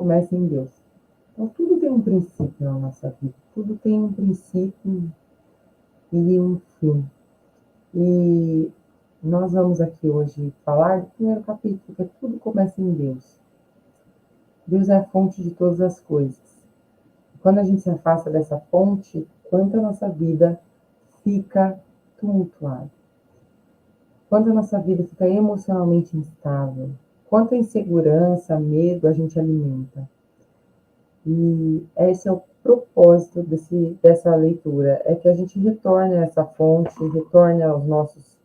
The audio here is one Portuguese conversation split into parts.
começa em Deus. Então, tudo tem um princípio na nossa vida. Tudo tem um princípio e um fim. E nós vamos aqui hoje falar do primeiro capítulo, que é tudo começa em Deus. Deus é a fonte de todas as coisas. Quando a gente se afasta dessa fonte, quanto a nossa vida fica tumultuada. Quando a nossa vida fica emocionalmente instável. Quanta insegurança, medo a gente alimenta. E esse é o propósito dessa leitura, é que a gente retorne a essa fonte, retorne aos nossos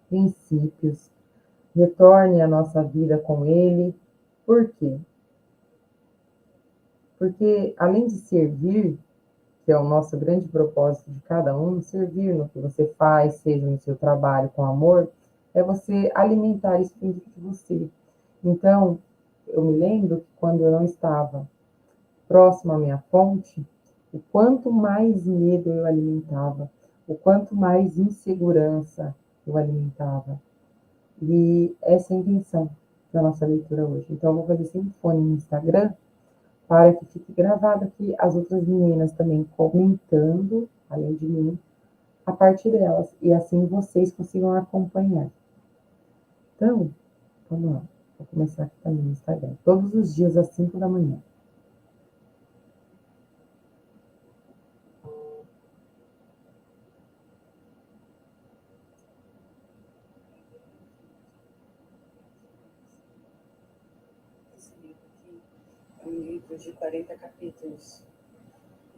princípios, retorne a nossa vida com Ele. Por quê? Porque além de servir, que é o nosso grande propósito de cada um, servir no que você faz, seja no seu trabalho com amor, é você alimentar isso dentro de você. Então, eu me lembro que quando eu não estava próximo à minha fonte, o quanto mais medo eu alimentava, o quanto mais insegurança eu alimentava. E essa é a intenção da nossa leitura hoje. Então, eu vou fazer sempre fone no Instagram, para que fique gravado aqui as outras meninas também comentando, além de mim, a parte delas. E assim vocês consigam acompanhar. Então, vamos lá. Vou começar aqui também no Instagram. Todos os dias às 5 da manhã. É um livro de 40 capítulos.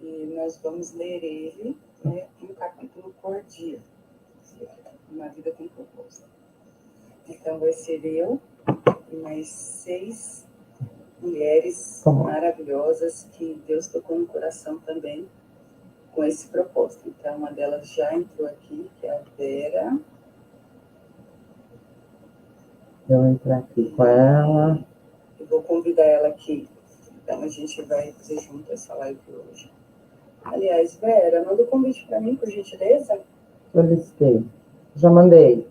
E nós vamos ler ele, né, um capítulo por dia. Uma vida com propósito. Então vai ser eu e mais 6 mulheres maravilhosas que Deus tocou no coração também com esse propósito. Então uma delas já entrou aqui, que é a Vera. Eu vou entrar aqui com ela. Eu vou convidar ela aqui. Então a gente vai fazer junto essa live hoje. Aliás, Vera, manda o convite para mim, por gentileza. Solicitei. Já mandei.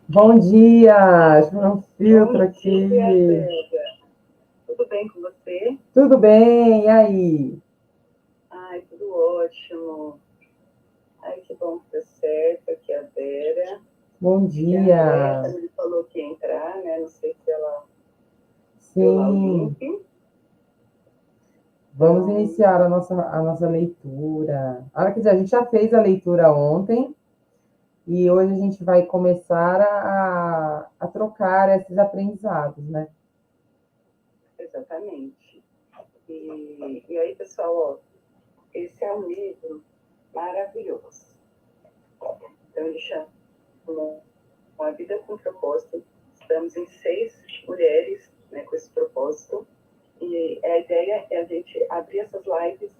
Bom dia! Um filtro aqui. Dia, tudo bem com você? Tudo bem, e aí? Ai, tudo ótimo. Ai, que bom que deu certo. Aqui é a Vera. Bom dia. A Andrea me falou que ia entrar, né? Não sei se ela deu lá o link. Vamos iniciar a nossa leitura. Quer dizer, a gente já fez a leitura ontem e hoje a gente vai começar a trocar esses aprendizados, né? Exatamente. E aí, pessoal, ó, esse é um livro maravilhoso. Então, ele chama Uma Vida com Propósito. Estamos em 6 mulheres, né, com esse propósito. E a ideia é a gente abrir essas lives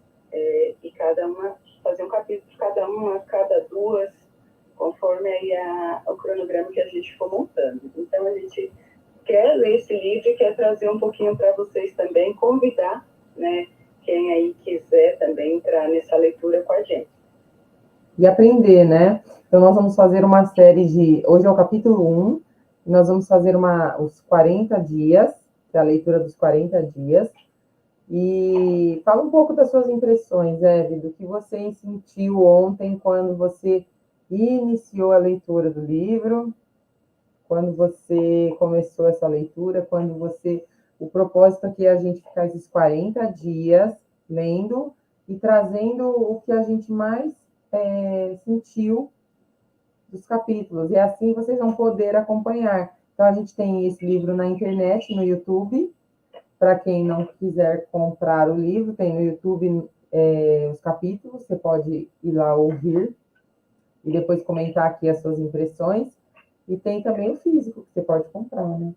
e cada uma fazer um capítulo de cada uma, cada duas, conforme aí o cronograma que a gente for montando. Então, a gente quer ler esse livro e quer trazer um pouquinho para vocês também, convidar, né, quem aí quiser também entrar nessa leitura com a gente. E aprender, né? Então, nós vamos fazer uma série de... Hoje é o capítulo 1, e nós vamos fazer os 40 dias, que é a leitura dos 40 dias. E fala um pouco das suas impressões, Eve, do que você sentiu ontem quando você iniciou a leitura do livro, quando você começou essa leitura, quando você... O propósito aqui é a gente ficar esses 40 dias lendo e trazendo o que a gente mais sentiu dos capítulos. E assim vocês vão poder acompanhar. Então, a gente tem esse livro na internet, no YouTube. Para quem não quiser comprar o livro, tem no YouTube os capítulos, você pode ir lá ouvir e depois comentar aqui as suas impressões. E tem também o físico, que você pode comprar, né?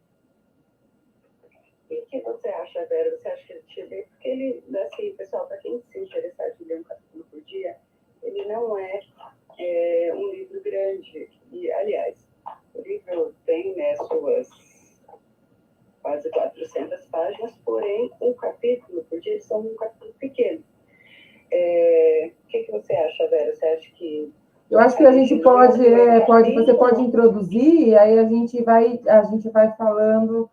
E o que você acha, Vera? Você acha que ele te vê? Porque ele, assim, pessoal, para quem se interessar de ler um capítulo por dia, ele não é um livro grande. E, aliás, o livro tem, né, suas quase 400 páginas, porém, um capítulo por dia são um capítulo pequeno. você acha, Vera? Você acha que... Eu acho que a gente você pode introduzir, e aí a gente vai falando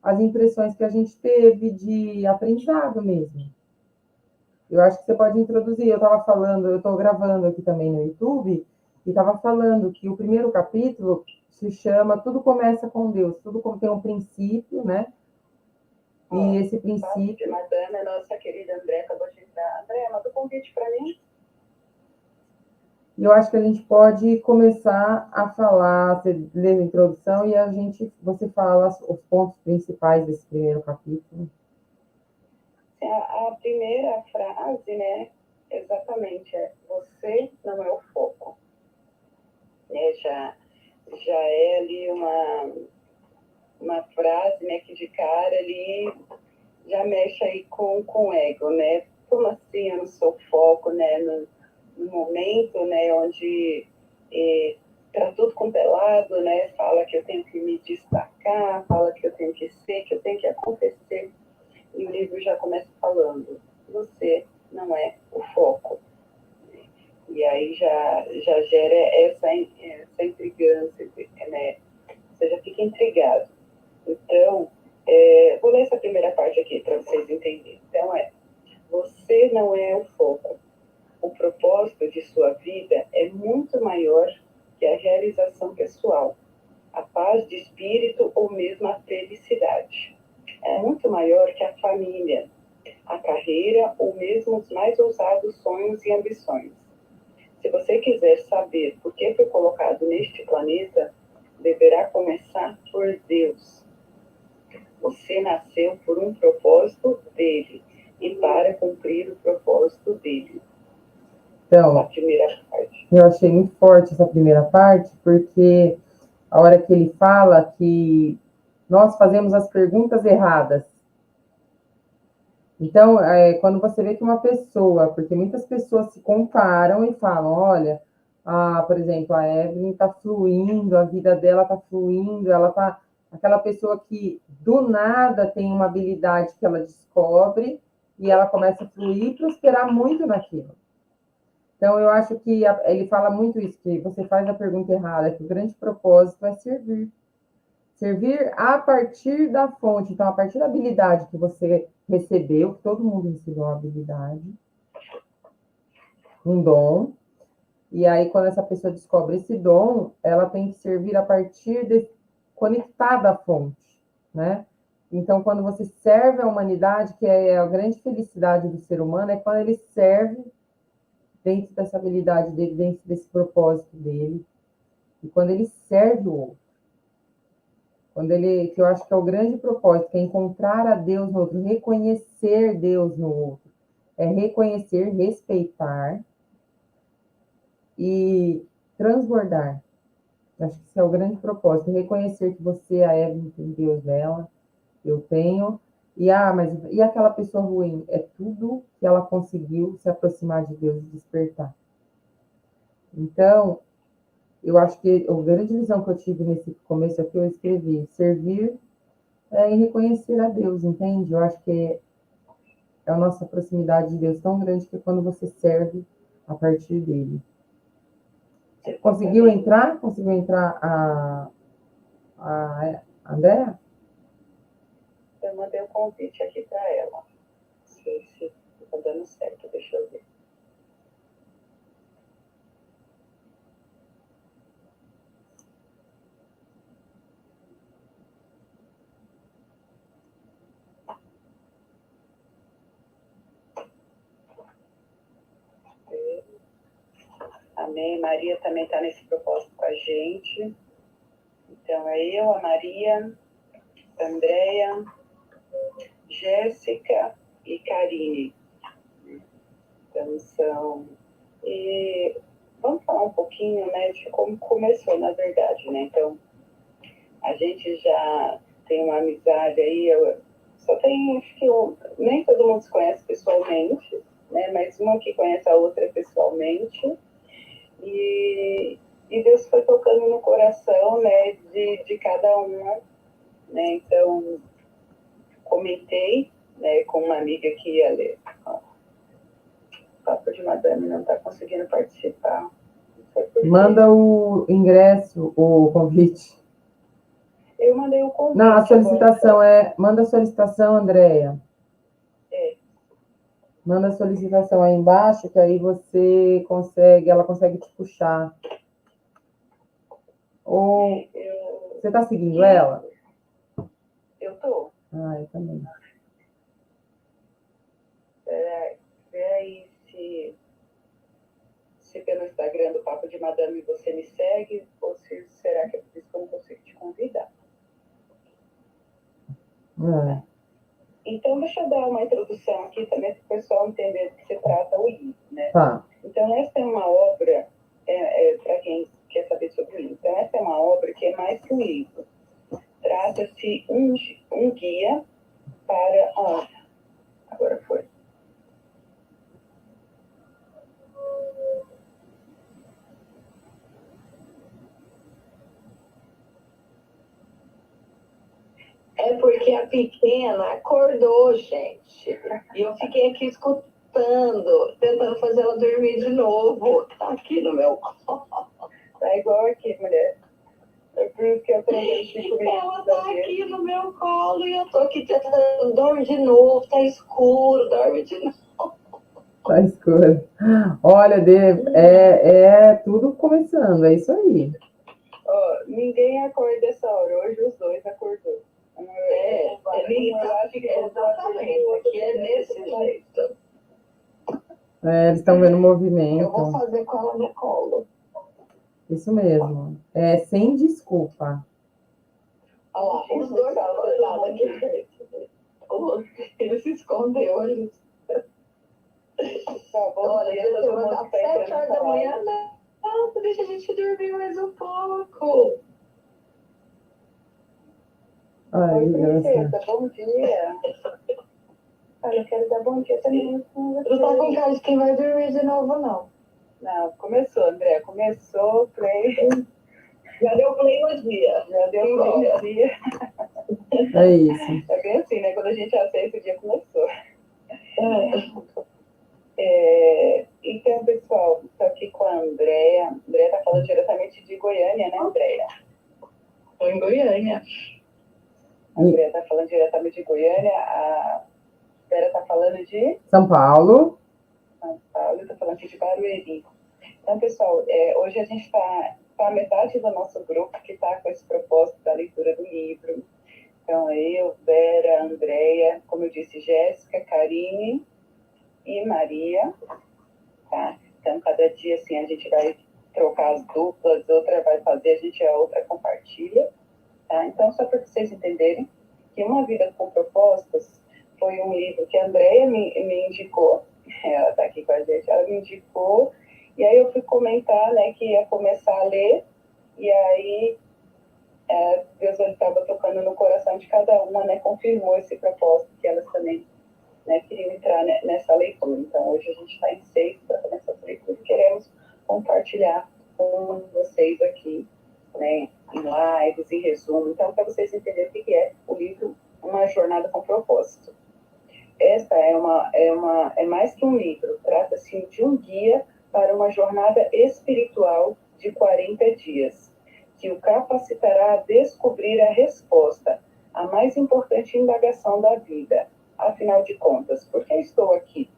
as impressões que a gente teve de aprendizado mesmo. Eu acho que você pode introduzir. Eu estava falando, eu estou gravando aqui também no YouTube, e estava falando que o primeiro capítulo se chama Tudo Começa com Deus, tudo tem um princípio, né? E esse princípio... Madame, nossa querida André, acabou de entrar. André, manda um convite para mim. E eu acho que a gente pode começar a falar, você lê a introdução e você fala os pontos principais desse primeiro capítulo. A primeira frase, né, exatamente, você não é o foco. Já é ali uma frase, né, que de cara ali já mexe aí com o ego, né? Como assim eu não sou o foco, né? No momento, né, onde tá tudo compelado, né? Fala que eu tenho que me destacar, fala que eu tenho que ser, que eu tenho que acontecer. E o livro já começa falando, você não é o foco. E aí já gera essa intrigância, né? Você já fica intrigado. Então, vou ler essa primeira parte aqui para vocês entenderem. Então, você não é o foco. O propósito de sua vida é muito maior que a realização pessoal, a paz de espírito ou mesmo a felicidade. É muito maior que a família, a carreira ou mesmo os mais ousados sonhos e ambições. Se você quiser saber por que foi colocado neste planeta, deverá começar por Deus. Você nasceu por um propósito dele e para cumprir o propósito dele. Então, a primeira parte. Eu achei muito forte essa primeira parte, porque a hora que ele fala que nós fazemos as perguntas erradas. Então, quando você vê que uma pessoa, porque muitas pessoas se comparam e falam, olha, por exemplo, a Evelyn está fluindo, a vida dela está fluindo, ela está... Aquela pessoa que do nada tem uma habilidade que ela descobre e ela começa a fluir e prosperar muito naquilo. Então, eu acho que ele fala muito isso, que você faz a pergunta errada, que o grande propósito é servir. Servir a partir da fonte, então, a partir da habilidade que você recebeu, que todo mundo recebeu uma habilidade, um dom, e aí, quando essa pessoa descobre esse dom, ela tem que servir a partir de conectada à fonte, né? Então, quando você serve a humanidade, que é a grande felicidade do ser humano, é quando ele serve dentro dessa habilidade dele, dentro desse propósito dele, e quando ele serve o outro. Que eu acho que é o grande propósito, que é encontrar a Deus no outro, reconhecer Deus no outro. É reconhecer, respeitar e transbordar. Acho que esse é o grande propósito, reconhecer que você, a Evelyn, tem Deus nela, eu tenho, e aquela pessoa ruim? É tudo que ela conseguiu se aproximar de Deus e despertar. Então, eu acho que a grande visão que eu tive nesse começo aqui, eu escrevi, servir e reconhecer a Deus, entende? Eu acho que é a nossa proximidade de Deus tão grande que é quando você serve a partir dele. Conseguiu entrar? Conseguiu entrar a Andréa? Eu mandei um convite aqui para ela. Não sei se está dando certo, deixa eu ver. Amém. Maria também está nesse propósito com a gente. Então, é eu, a Maria, a Andréia, Jéssica e Karine. Então, vamos falar um pouquinho, né, de como começou, na verdade, né? Então, a gente já tem uma amizade aí, acho que nem todo mundo se conhece pessoalmente, né? Mas uma que conhece a outra pessoalmente. E Deus foi tocando no coração, né, de cada uma, né? Então, comentei, né, com uma amiga que ia ler. Papo de Madame não está conseguindo participar. Não sei por quê. Manda o ingresso, o convite. Eu mandei o convite. Não, a solicitação manda a solicitação, Andréia. Manda a solicitação aí embaixo, que aí ela consegue te puxar. Ou você está seguindo ela? Eu tô. Ah, eu também. Vê aí se pelo Instagram do Papo de Madame você me segue, ou se será que é por isso que eu não consigo te convidar. Então, deixa eu dar uma introdução aqui também para o pessoal entender do que se trata o livro, né? Tá. Então, essa é uma obra, para quem quer saber sobre o livro, então essa é uma obra que é mais que um livro. Trata-se um guia para... agora foi. É porque a pequena acordou, gente. E eu fiquei aqui escutando, tentando fazer ela dormir de novo. Tá aqui no meu colo. Tá igual aqui, mulher. É por isso que eu aprendi comigo. Ela tá aqui no meu colo e eu tô aqui tentando dormir de novo. Tá escuro, dorme de novo. Tá escuro. Olha, é tudo começando, é isso aí. Ninguém acorda essa hora. Hoje os dois acordou. Exatamente. Aqui é desse jeito. Eles estão vendo o movimento. Eu vou fazer com ela no colo. Isso mesmo. Sem desculpa. Olha lá, os dois acordados aqui. Ele se escondeu ali. Olha, dia, eu levantar às 7 horas da manhã. Não, deixa a gente dormir mais um pouco. Ai, Oi, princesa, graça. bom dia. Olha, eu quero dar bom dia também. Não tá com cara de quem vai dormir de novo, não. Não, começou, André. Começou, play. Já deu play no dia. Já deu play no dia. É isso. É bem assim, né? Quando a gente aceita, o dia começou. Então, pessoal, estou aqui com a Andréia. A Andréia está falando diretamente de Goiânia, né, Andréia? Estou em Goiânia. A Andréia está falando diretamente de Goiânia. A Vera está falando de São Paulo. São Paulo. Eu estou falando aqui de Barueri. Então, pessoal, hoje a gente está a metade do nosso grupo que está com esse propósito da leitura do livro. Então, eu, Vera, Andréia, como eu disse, Jéssica, Karine e Maria, tá? Então, cada dia, assim, a gente vai trocar as duplas, outra vai fazer, a outra compartilha, tá? Então, só para vocês entenderem que Uma Vida com Propósitos foi um livro que a Andréia me indicou, ela está aqui com a gente, ela me indicou, e aí eu fui comentar, né, que ia começar a ler, e aí Deus estava tocando no coração de cada uma, né, confirmou esse propósito que elas também, né, queriam entrar nessa leitura. Então, hoje a gente está em 6 para começar essa leitura e queremos compartilhar com vocês aqui, né, em lives, em resumo. Então, para vocês entenderem o que é o livro Uma Jornada com Propósito. Esta é mais que um livro, trata-se de um guia para uma jornada espiritual de 40 dias, que o capacitará a descobrir a resposta à mais importante indagação da vida. Afinal de contas, por que estou aqui?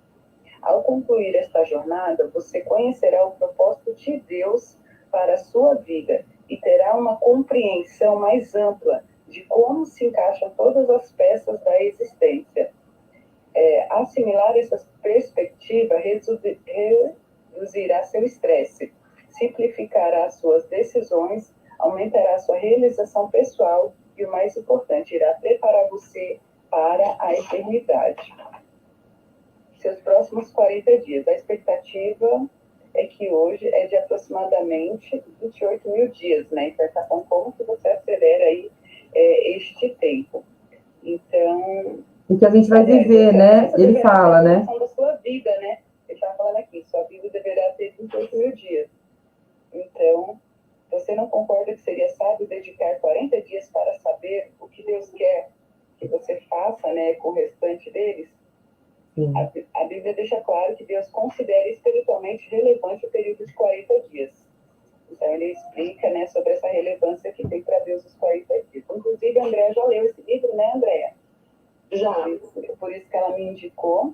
Ao concluir esta jornada, você conhecerá o propósito de Deus para a sua vida e terá uma compreensão mais ampla de como se encaixam todas as peças da existência. Assimilar essa perspectiva reduzirá seu estresse, simplificará suas decisões, aumentará sua realização pessoal e, o mais importante, irá preparar você para a eternidade. Seus próximos 40 dias. A expectativa é que hoje é de aproximadamente 28 mil dias, né? Então, está falando como que você acelera aí este tempo. Então... E que a gente vai viver, né? Ele fala, né? Da sua vida, né? Ele está falando aqui, sua vida deverá ter 28 mil dias. Então, você não concorda que seria sábio dedicar 40 dias para saber o que Deus quer que você faça, né, com o restante deles? Sim. A Bíblia deixa claro que Deus considera espiritualmente relevante o período de 40 dias. Então, ele explica, né, sobre essa relevância que tem para Deus os 40 dias. Inclusive, a Andréa já leu esse livro, né, Andréa? Já. Por isso que ela me indicou.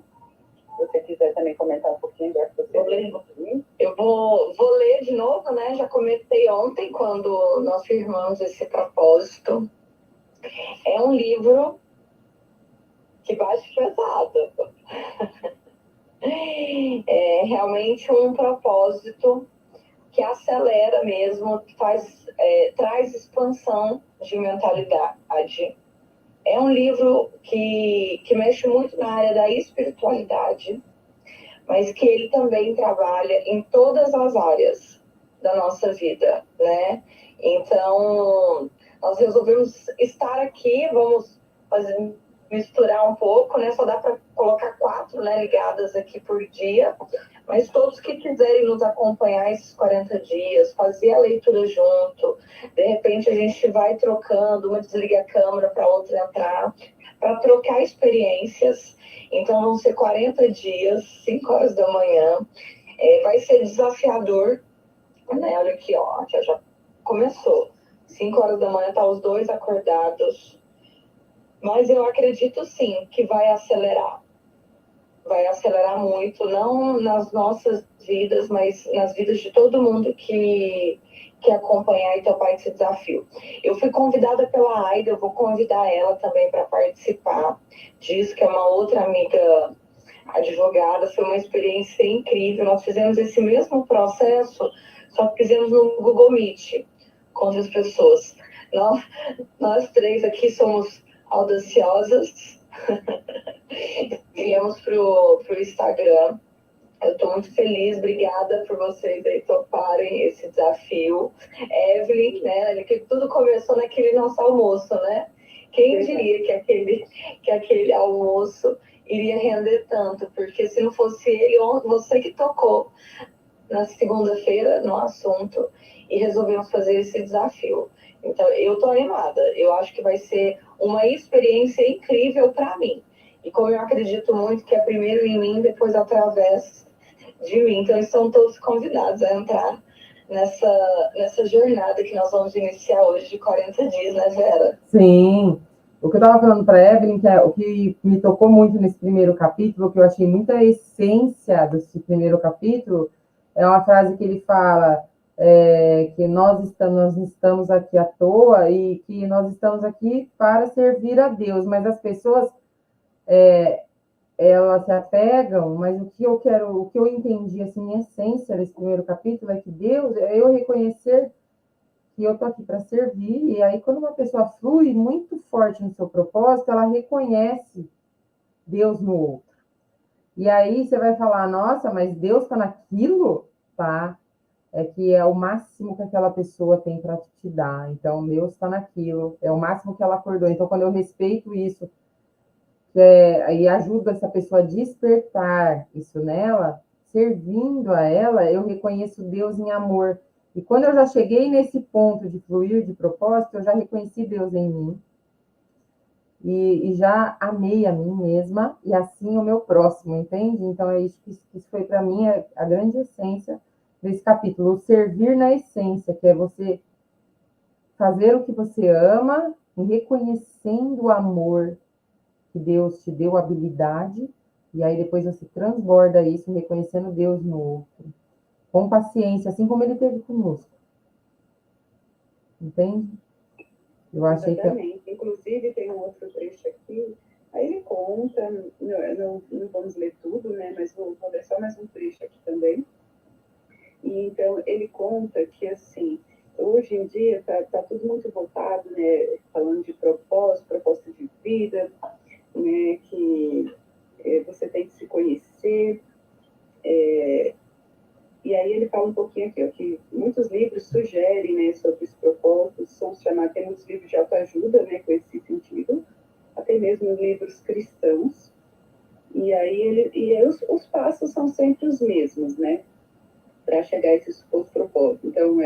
Se você quiser também comentar um pouquinho, agora que você lê. Eu vou ler de novo, né? Já comentei ontem, quando nós firmamos esse propósito. É um livro que bate pesado. É realmente um propósito que acelera mesmo, traz expansão de mentalidade. É um livro que mexe muito na área da espiritualidade, mas que ele também trabalha em todas as áreas da nossa vida, né? Então, nós resolvemos estar aqui, vamos misturar um pouco, né? Só dá para colocar 4, né, ligadas aqui por dia, mas todos que quiserem nos acompanhar esses 40 dias, fazer a leitura junto, de repente a gente vai trocando, uma desliga a câmera para outra entrar, para trocar experiências. Então vão ser 40 dias, 5 horas da manhã, vai ser desafiador, né? Olha aqui, ó, já começou. 5 horas da manhã, tá os dois acordados. Mas eu acredito sim que vai acelerar muito, não nas nossas vidas, mas nas vidas de todo mundo que acompanhar e topar esse desafio. Eu fui convidada pela Aida, eu vou convidar ela também para participar disso, que é uma outra amiga advogada, foi uma experiência incrível. Nós fizemos esse mesmo processo, só que fizemos no Google Meet com outras pessoas. Nós 3 aqui somos audaciosas. Viemos pro Instagram. Eu estou muito feliz, obrigada por vocês aí toparem esse desafio. Evelyn, né? Que tudo começou naquele nosso almoço, né? Quem diria que aquele almoço iria render tanto? Porque se não fosse ele, você que tocou na segunda-feira no assunto e resolvemos fazer esse desafio. Então, eu estou animada. Eu acho que vai ser uma experiência incrível para mim. E como eu acredito muito que é primeiro em mim, depois através de mim. Então, estão todos convidados a entrar nessa jornada que nós vamos iniciar hoje de 40 dias, né, Vera? Sim. O que eu estava falando para a Evelyn, que é o que me tocou muito nesse primeiro capítulo, que eu achei muita essência desse primeiro capítulo, é uma frase que ele fala que nós estamos aqui à toa e que nós estamos aqui para servir a Deus, mas as pessoas elas se apegam, mas o que eu entendi assim, em essência desse primeiro capítulo é que Deus, é eu reconhecer que eu estou aqui para servir, e aí quando uma pessoa flui muito forte no seu propósito, ela reconhece Deus no outro. E aí você vai falar, nossa, mas Deus está naquilo? Tá. É que é o máximo que aquela pessoa tem para te dar. Então, Deus está naquilo, é o máximo que ela acordou. Então, quando eu respeito isso, e ajudo essa pessoa a despertar isso nela, servindo a ela, eu reconheço Deus em amor. E quando eu já cheguei nesse ponto de fluir de propósito, eu já reconheci Deus em mim. E já amei a mim mesma e assim o meu próximo, entende? Então é isso que isso foi para mim a grande essência desse capítulo, o servir na essência, que é você fazer o que você ama, reconhecendo o amor que Deus te deu, habilidade, e aí depois você transborda isso, reconhecendo Deus no outro, com paciência, assim como ele teve conosco. Entende? Eu achei Exatamente. Inclusive, tem um outro trecho aqui, aí ele conta, não vamos ler tudo, né, mas vou ler só mais um trecho aqui também. E então, ele conta que, assim, hoje em dia tá tudo muito voltado, né, falando de propósito de vida, né, que você tem que se conhecer, e aí ele fala um pouquinho aqui, ó, que muitos livros sugerem, né, sobre os propósitos, são chamados, tem muitos livros de autoajuda, né, com esse sentido, até mesmo livros cristãos, e aí os passos são sempre os mesmos, né, para chegar a esses propósitos. Então,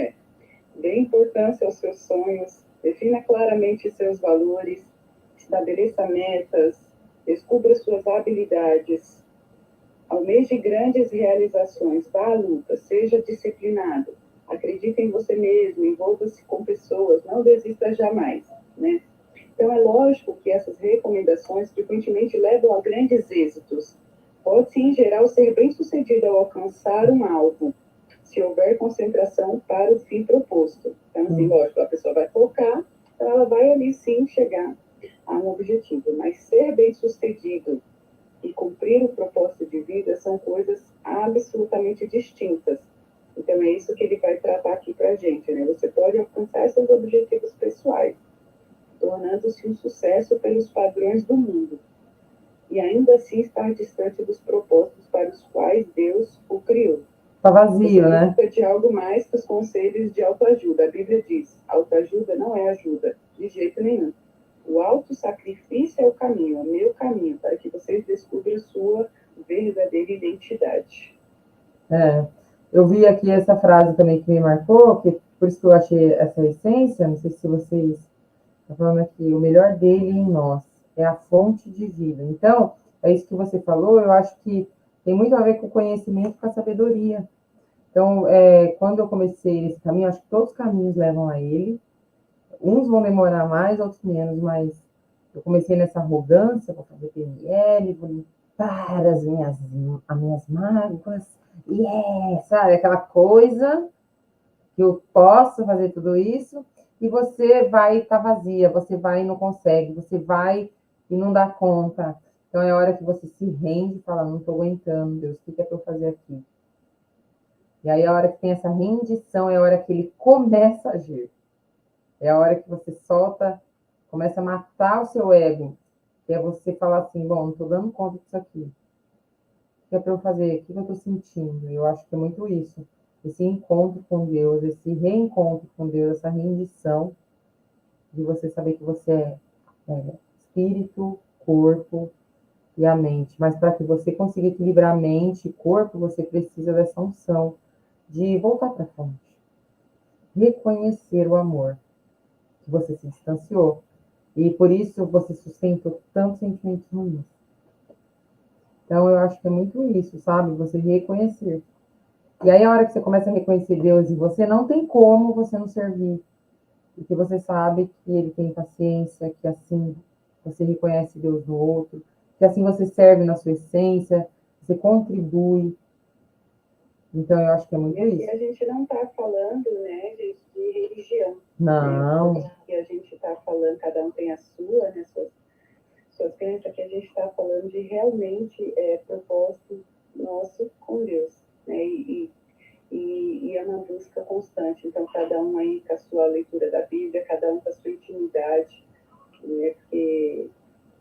dê importância aos seus sonhos, defina claramente seus valores, estabeleça metas, descubra suas habilidades, Almeje grandes realizações, vá à luta, seja disciplinado, acredite em você mesmo, envolva-se com pessoas, não desista jamais, né? Então, é lógico que essas recomendações frequentemente levam a grandes êxitos. Pode-se, em geral, ser bem-sucedido ao alcançar um alvo, se houver concentração para o fim proposto. Então, assim, lógico, a pessoa vai focar, então ela vai ali sim chegar a um objetivo. Mas ser bem-sucedido e cumprir o propósito de vida são coisas absolutamente distintas. Então, é isso que ele vai tratar aqui para a gente, né? Você pode alcançar seus objetivos pessoais, tornando-se um sucesso pelos padrões do mundo, e ainda assim estar distante dos propósitos para os quais Deus o criou. Tá vazio, né? Busca de algo mais que os conselhos de autoajuda. A Bíblia diz, autoajuda não é ajuda, de jeito nenhum. O autossacrifício é o caminho, é o meu caminho, para que vocês descubram sua verdadeira identidade. Eu vi aqui essa frase também que me marcou, que por isso que eu achei essa essência, não sei se vocês estão falando aqui, o melhor dele em nós é a fonte de vida. Então, é isso que você falou, eu acho que tem muito a ver com o conhecimento, com a sabedoria. Então, quando eu comecei esse caminho, acho que todos os caminhos levam a ele. Uns vão demorar mais, outros menos, mas eu comecei nessa arrogância, vou fazer PNL, vou limpar as minhas mágoas, sabe? Aquela coisa que eu posso fazer tudo isso, e você vai estar vazia, você vai e não consegue, você vai e não dá conta. Então, é a hora que você se rende e fala, não estou aguentando, Deus, o que é para eu fazer aqui? E aí, a hora que tem essa rendição, é a hora que ele começa a agir. É a hora que você solta, começa a matar o seu ego, que é você falar assim, bom, não estou dando conta disso aqui. O que é para eu fazer? O que eu estou sentindo? Eu acho que é muito isso. Esse encontro com Deus, esse reencontro com Deus, essa rendição de você saber que você é espírito, corpo e a mente. Mas para que você consiga equilibrar a mente e corpo, você precisa dessa unção de voltar para a fonte. Reconhecer o amor que você se distanciou. E por isso você sustentou tantos sentimentos ruins. Então, eu acho que é muito isso, sabe? Você reconhecer. E aí, a hora que você começa a reconhecer Deus em você, não tem como você não servir. Porque você sabe que Ele tem paciência, que assim você reconhece Deus no outro, que assim você serve na sua essência, você contribui. Então, eu acho que é muito E aqui isso. a gente não está falando, né, de religião. Não. Né? Que a gente está falando, cada um tem a sua, né, suas crenças, aqui a gente está falando de realmente propósito nosso com Deus, né, e é uma busca constante. Então, cada um aí com a sua leitura da Bíblia, cada um com a sua intimidade, né, porque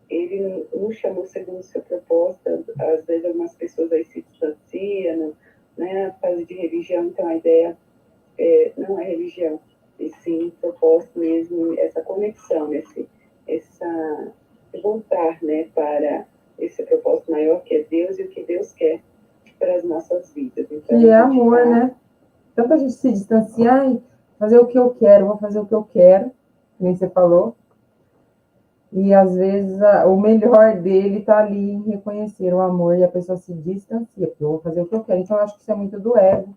ele nos chamou segundo o seu propósito. Às vezes algumas pessoas aí se distanciam, né, fase de religião, então a ideia não é religião, e sim propósito mesmo, essa conexão, essa voltar, né, para esse propósito maior que é Deus e o que Deus quer para as nossas vidas. Então, Que é amor, né? Tanta gente se distanciar e fazer o que eu quero, vou fazer o que eu quero, nem você falou. E às vezes o melhor dele está ali em reconhecer o amor e a pessoa se distancia, porque eu vou fazer o que eu quero. Então, eu acho que isso é muito do ego,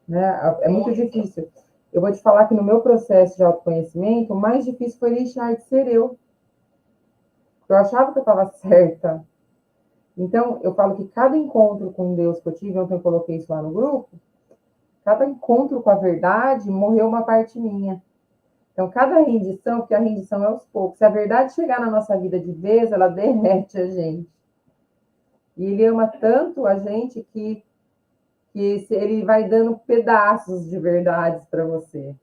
né? É muito difícil. Eu vou te falar que no meu processo de autoconhecimento, o mais difícil foi deixar de ser eu. Eu achava que eu estava certa. Então, eu falo que cada encontro com Deus que eu tive, ontem eu coloquei isso lá no grupo, cada encontro com a verdade, morreu uma parte minha. Então, cada rendição, porque a rendição é aos poucos. Se a verdade chegar na nossa vida de vez, ela derrete a gente. E ele ama tanto a gente que ele vai dando pedaços de verdades para você.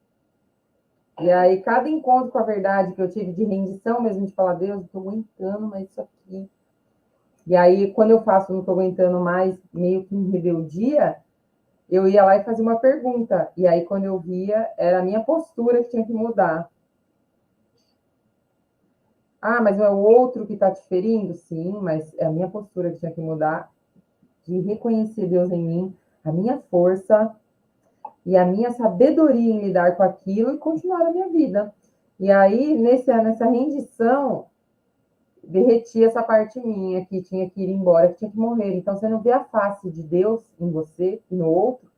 E aí, cada encontro com a verdade que eu tive de rendição mesmo, de falar, Deus, não estou aguentando mais isso aqui. E aí, quando eu faço, não estou aguentando mais, meio que em rebeldia, eu ia lá e fazia uma pergunta. E aí, quando eu via, era a minha postura que tinha que mudar. Ah, mas é o outro que está te ferindo? Sim, mas é a minha postura que tinha que mudar, de reconhecer Deus em mim, a minha força e a minha sabedoria em lidar com aquilo e continuar a minha vida. E aí, nessa rendição, derretia essa parte minha, que tinha que ir embora, que tinha que morrer. Então, você não vê a face de Deus em você e no outro,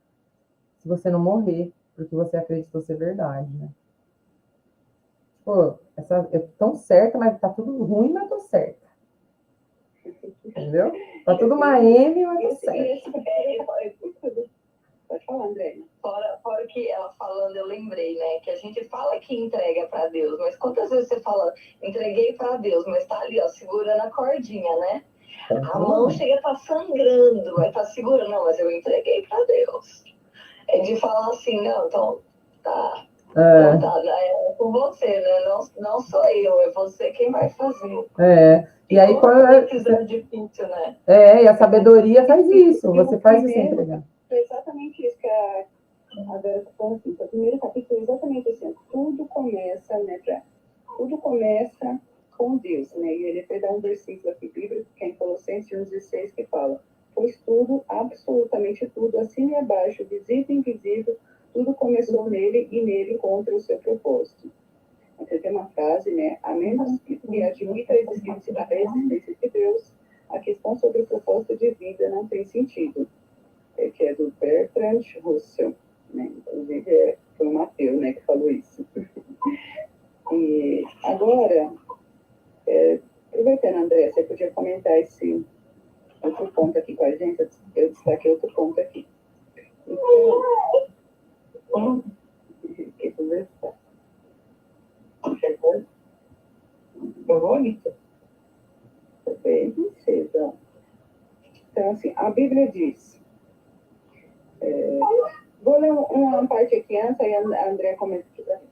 se você não morrer, porque você acreditou ser verdade, né? Pô, eu tô tão certa, mas tá tudo ruim, mas tô certa. Entendeu? Tá tudo uma M, mas tô certa. Pode falar, André. Fora que ela falando, eu lembrei, né? Que a gente fala que entrega para Deus, mas quantas vezes você fala, entreguei para Deus, mas tá ali, ó, segurando a cordinha, né? A mão chega a estar sangrando, vai estar segurando, não, mas eu entreguei para Deus. É de falar assim, não, então tá. Então tá, é com você, né? Não sou eu, é você quem vai fazer. E aí quando é difícil, né? E a sabedoria faz isso, você faz isso entregar. Foi exatamente isso que a Vera está falando assim. O primeiro capítulo é exatamente assim, tudo começa, né, tudo começa com Deus, né? E ele até dá um versículo aqui bíblico, que é em Colossenses 1,16, que fala: pois tudo, absolutamente tudo, acima e abaixo, visível e invisível, tudo começou nele e nele encontra o seu propósito. Então tem uma frase, né? A menos que admita a existência de Deus, a questão sobre o propósito de vida não tem sentido. Que é do Bertrand Russell, né? Inclusive foi o Mateus, né, que falou isso. E agora, aproveitando, André, você podia comentar esse outro ponto aqui com a gente? Eu destaquei outro ponto aqui. Então, que conversar. Chegou? Chegou, Anitta? Bem, princesa. Então, assim, a Bíblia diz... vou ler uma parte aqui antes, aí a André comenta aqui para mim.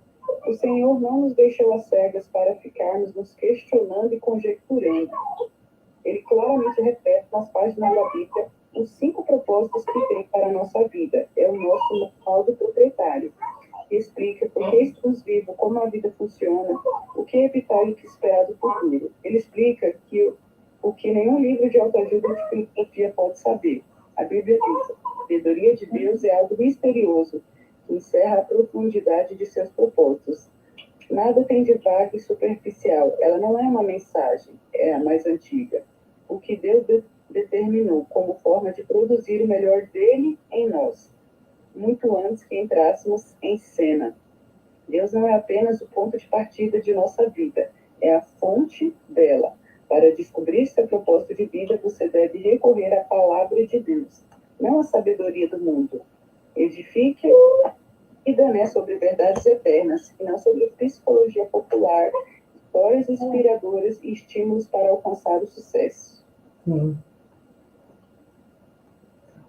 O Senhor não nos deixou às cegas para ficarmos nos questionando e conjecturando. Ele claramente repete nas páginas da Bíblia os 5 propósitos que tem para a nossa vida. É o nosso manual do proprietário, que explica por que estamos vivos, como a vida funciona, o que evitar e o que esperar do futuro. Ele explica que o que nenhum livro de autoajuda ou de filosofia pode saber. A Bíblia diz: a sabedoria de Deus é algo misterioso, que encerra a profundidade de seus propósitos. Nada tem de vago e superficial. Ela não é uma mensagem, é a mais antiga. O que Deus determinou como forma de produzir o melhor dele em nós, muito antes que entrássemos em cena. Deus não é apenas o ponto de partida de nossa vida, é a fonte dela. Para descobrir seu propósito de vida, você deve recorrer à palavra de Deus, não à sabedoria do mundo. Edifique a vida, né, sobre verdades eternas, e não sobre psicologia popular, histórias inspiradoras e estímulos para alcançar o sucesso. Sim.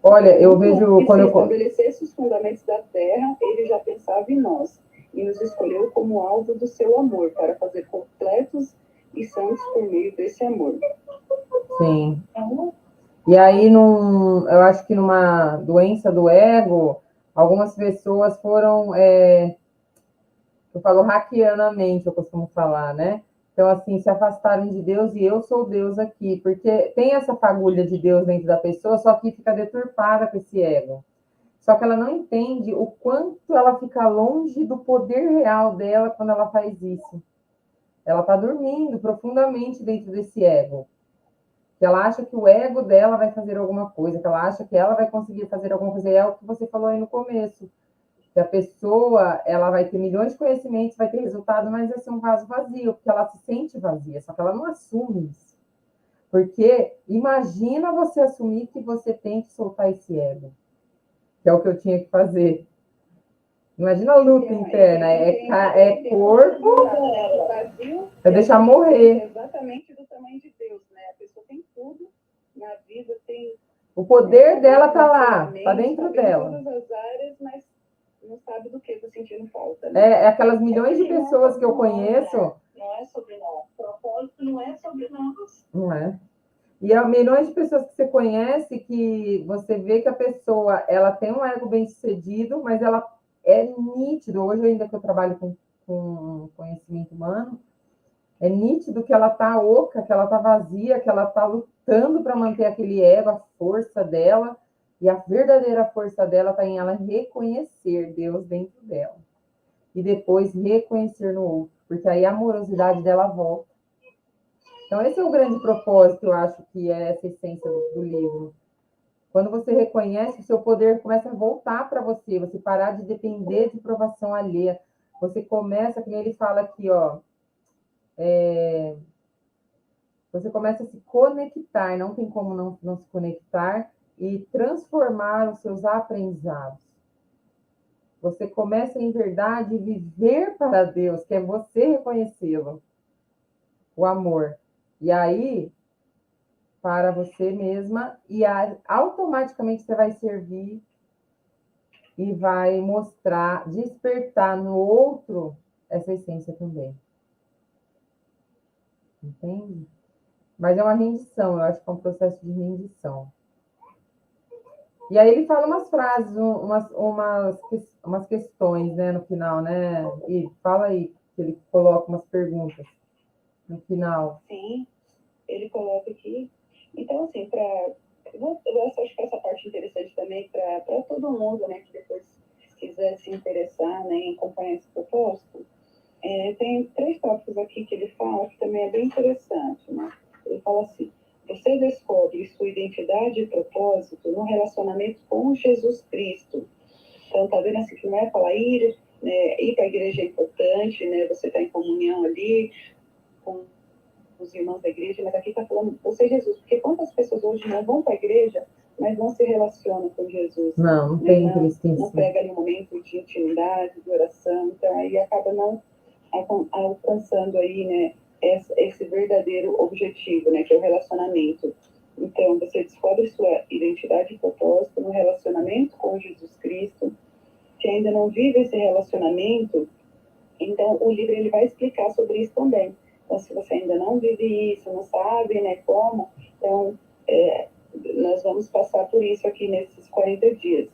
Olha, eu vejo... quando se estabelecesse os fundamentos da terra, ele já pensava em nós, e nos escolheu como alvo do seu amor, para fazer completos e santos por meio desse amor. Sim. E aí, eu acho que numa doença do ego, algumas pessoas foram, eu falo hackeando a mente, eu costumo falar, né? Então, assim, se afastaram de Deus e eu sou Deus aqui, porque tem essa fagulha de Deus dentro da pessoa, só que fica deturpada com esse ego. Só que ela não entende o quanto ela fica longe do poder real dela quando ela faz isso. Ela está dormindo profundamente dentro desse ego. Que ela acha que o ego dela vai fazer alguma coisa, que ela acha que ela vai conseguir fazer alguma coisa. E é o que você falou aí no começo. Que a pessoa, ela vai ter milhões de conhecimentos, vai ter resultado, mas vai ser um vaso vazio, porque ela se sente vazia, só que ela não assume isso. Porque imagina você assumir que você tem que soltar esse ego, que é o que eu tinha que fazer. Imagina a luta interna, é corpo, é deixar morrer. Exatamente do tamanho de Deus, né? A pessoa tem tudo na vida, tem... O poder dela está lá, está dentro dela. Em todas as áreas, mas não sabe do que está sentindo falta. Né? É aquelas milhões de pessoas que eu conheço. Não é sobre nós. O propósito não é sobre nós. Não é. E há milhões de pessoas que você conhece que você vê que a pessoa ela tem um ego bem sucedido, mas ela é nítido. Hoje, ainda que eu trabalho com conhecimento humano, é nítido que ela está oca, que ela está vazia, que ela está lutando para manter aquele ego, a força dela. E a verdadeira força dela está em ela reconhecer Deus dentro dela. E depois reconhecer no outro. Porque aí a amorosidade dela volta. Então, esse é o grande propósito, eu acho que é essa essência do livro. Quando você reconhece, o seu poder começa a voltar para você, você parar de depender de provação alheia. Você começa, como ele fala aqui, ó, você começa a se conectar, não tem como não se conectar, e transformar os seus aprendizados. Você começa, em verdade, a viver para Deus, que é você reconhecê-lo, o amor. E aí, para você mesma, e automaticamente você vai servir e vai mostrar, despertar no outro essa essência também. Entende? Mas é uma rendição, eu acho que é um processo de rendição. E aí ele fala umas frases, umas questões, né, no final, né? E fala aí, que ele coloca umas perguntas no final. Sim, ele coloca aqui. Então, assim, eu acho que essa parte interessante também para todo mundo, né, que depois quiser se interessar, né, em acompanhar esse propósito. Tem 3 tópicos aqui que ele fala que também é bem interessante, né? Ele fala assim: você descobre sua identidade e propósito no relacionamento com Jesus Cristo. Então, tá vendo assim que não é falar ir para a igreja é importante, né? Você está em comunhão ali com os irmãos da igreja, mas aqui está falando você Jesus, porque quantas pessoas hoje não vão para a igreja, mas não se relacionam com Jesus? Não né? tem não pega ali um momento de intimidade, de oração, então aí acaba não alcançando aí, né, esse verdadeiro objetivo, né, que é o relacionamento. Então, você descobre sua identidade e propósito no relacionamento com Jesus Cristo. Se ainda não vive esse relacionamento, então o livro ele vai explicar sobre isso também. Então, se você ainda não vive isso, não sabe, né, como, então nós vamos passar por isso aqui nesses 40 dias.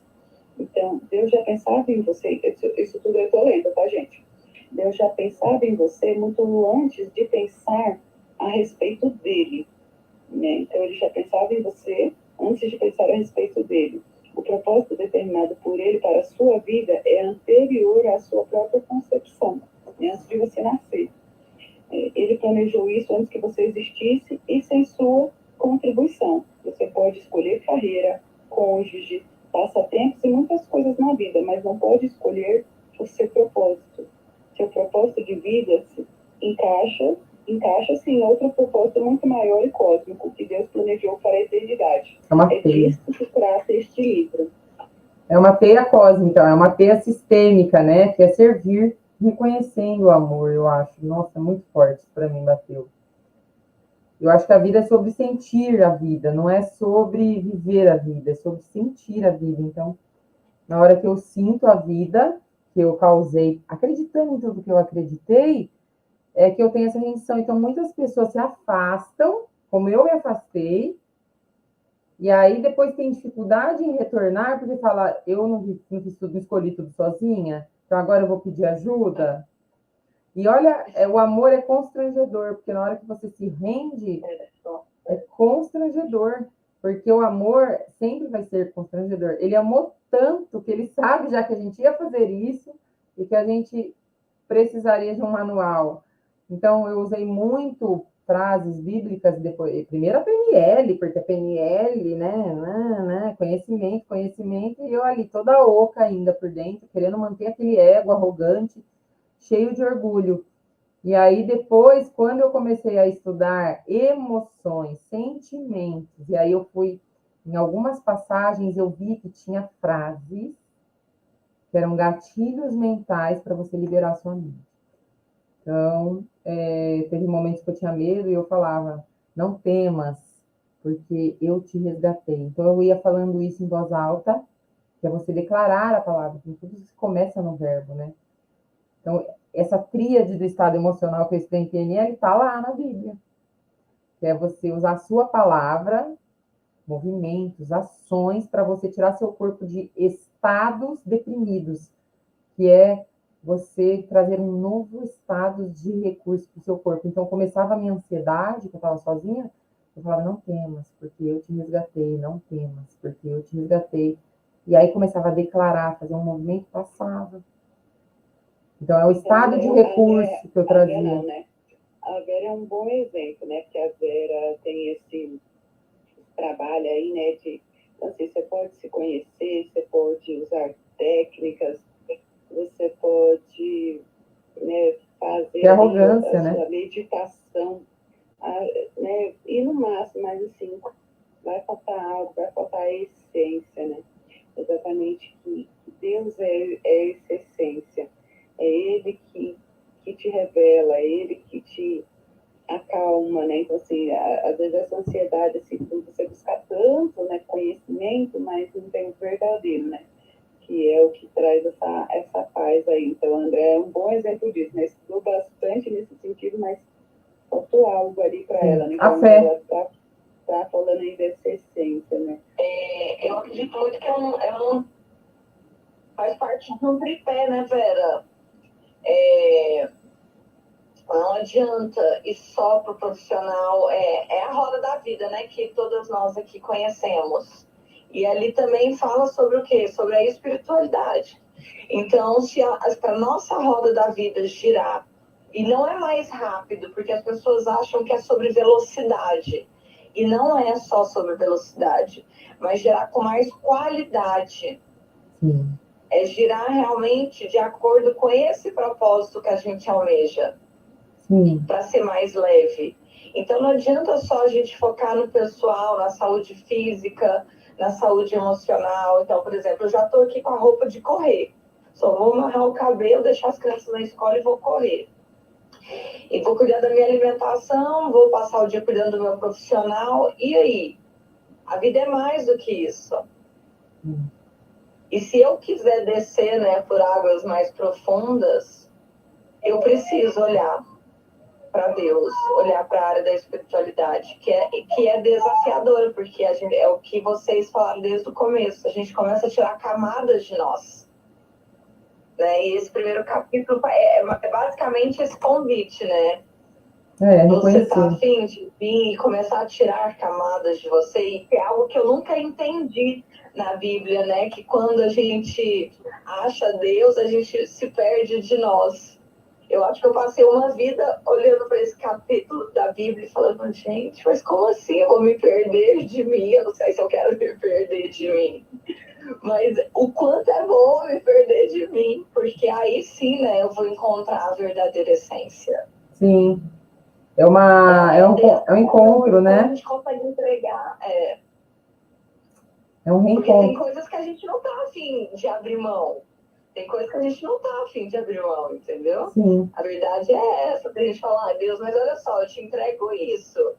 Então, Deus já pensava em você, isso tudo eu estou lendo, tá, gente? Deus já pensava em você muito antes de pensar a respeito dele, né? Então, ele já pensava em você antes de pensar a respeito dele. O propósito determinado por ele para a sua vida é anterior à sua própria concepção, né? Antes de você nascer. Ele planejou isso antes que você existisse e sem sua contribuição. Você pode escolher carreira, cônjuge, passatempos e muitas coisas na vida, mas não pode escolher o seu propósito. Seu propósito de vida se encaixa-se em outro propósito muito maior e cósmico que Deus planejou para a eternidade. É disso que se trata este livro. É uma teia cósmica, é uma teia sistêmica, né? Que é servir reconhecendo o amor, eu acho. Nossa, muito forte para mim, bateu. Eu acho que a vida é sobre sentir a vida, não é sobre viver a vida, é sobre sentir a vida. Então, na hora que eu sinto a vida que eu causei, acreditando em tudo que eu acreditei, é que eu tenho essa rendição. Então, muitas pessoas se afastam, como eu me afastei, e aí depois tem dificuldade em retornar, porque fala, eu não fiz tudo, não escolhi tudo sozinha, então agora eu vou pedir ajuda. E olha, o amor é constrangedor, porque na hora que você se rende, é constrangedor, porque o amor sempre vai ser constrangedor. Ele amou tanto que ele sabe já que a gente ia fazer isso e que a gente precisaria de um manual. Então, eu usei muito frases bíblicas depois. Primeiro a PNL, porque a PNL, né, conhecimento, e eu ali toda oca ainda por dentro, querendo manter aquele ego arrogante, cheio de orgulho. E aí, depois, quando eu comecei a estudar emoções, sentimentos, e aí eu fui, em algumas passagens, eu vi que tinha frases que eram gatilhos mentais para você liberar sua mente. Então, teve momentos que eu tinha medo e eu falava, não temas, porque eu te resgatei. Então, eu ia falando isso em voz alta, que é você declarar a palavra, porque tudo isso começa no verbo, né? Então, essa tríade do estado emocional que eu estudei em PNL está lá na Bíblia. Que é você usar a sua palavra, movimentos, ações, para você tirar seu corpo de estados deprimidos, que é você trazer um novo estado de recurso para o seu corpo. Então, começava a minha ansiedade, que eu estava sozinha, eu falava, não temas, porque eu te resgatei, não temas, porque eu te resgatei. E aí começava a declarar, fazer um movimento, passava. Então, é o estado de recurso que eu trazia. Né? a Vera é um bom exemplo, né? Porque a Vera tem esse trabalho aí, né? De, então, assim, você pode se conhecer, você pode usar técnicas, você pode, né, fazer Que ali arrogância, a né? sua meditação, né? E no máximo, mas assim, vai faltar algo, vai faltar a essência, né? Exatamente que Deus é essa essência. É Ele que te revela, é Ele que te acalma, né? Então, assim, às vezes essa ansiedade, assim, por você buscar tanto, né, conhecimento, mas não tem o verdadeiro, né? Que é o que traz essa paz aí. Então, o André é um bom exemplo disso, né? Estudou bastante nesse sentido, mas faltou algo ali para ela, né? A Então, fé. ela tá falando aí dessa essência, né? Eu acredito muito que faz parte de um tripé, né, Vera? Não adianta ir só para o profissional, é a roda da vida, né, que todas nós aqui conhecemos. E ali também fala sobre o quê? Sobre a espiritualidade. Então, se a nossa roda da vida girar, e não é mais rápido, porque as pessoas acham que é sobre velocidade. E não é só sobre velocidade, mas girar com mais qualidade. Sim. É girar realmente de acordo com esse propósito que a gente almeja, para ser mais leve. Então não adianta só a gente focar no pessoal, na saúde física, na saúde emocional. Então, por exemplo, eu já estou aqui com a roupa de correr. Só vou amarrar o cabelo, deixar as crianças na escola e vou correr. E vou cuidar da minha alimentação, vou passar o dia cuidando do meu profissional. E aí? A vida é mais do que isso. E se eu quiser descer, né, por águas mais profundas, eu preciso olhar para Deus, olhar para a área da espiritualidade, que é desafiadora, porque é o que vocês falaram desde o começo. A gente começa a tirar camadas de nós. Né? E esse primeiro capítulo é basicamente esse convite, né? Você tá Reconhecer. afim de vir e começar a tirar camadas de você, e é algo que eu nunca entendi na Bíblia, né? Que quando a gente acha Deus, a gente se perde de nós. Eu acho que eu passei uma vida olhando para esse capítulo da Bíblia e falando, gente, mas como assim eu vou me perder de mim? Eu não sei se eu quero me perder de mim. Mas o quanto é bom me perder de mim, porque aí sim, né, eu vou encontrar a verdadeira essência. Sim. É um encontro, Então, a né? gente consegue entregar. É um Porque tem reencontro. coisas que a gente não tá afim de abrir mão. Tem coisas que a gente não tá afim de abrir mão, entendeu? Sim. A verdade é essa, a gente falar, Deus, mas olha só, eu te entrego isso.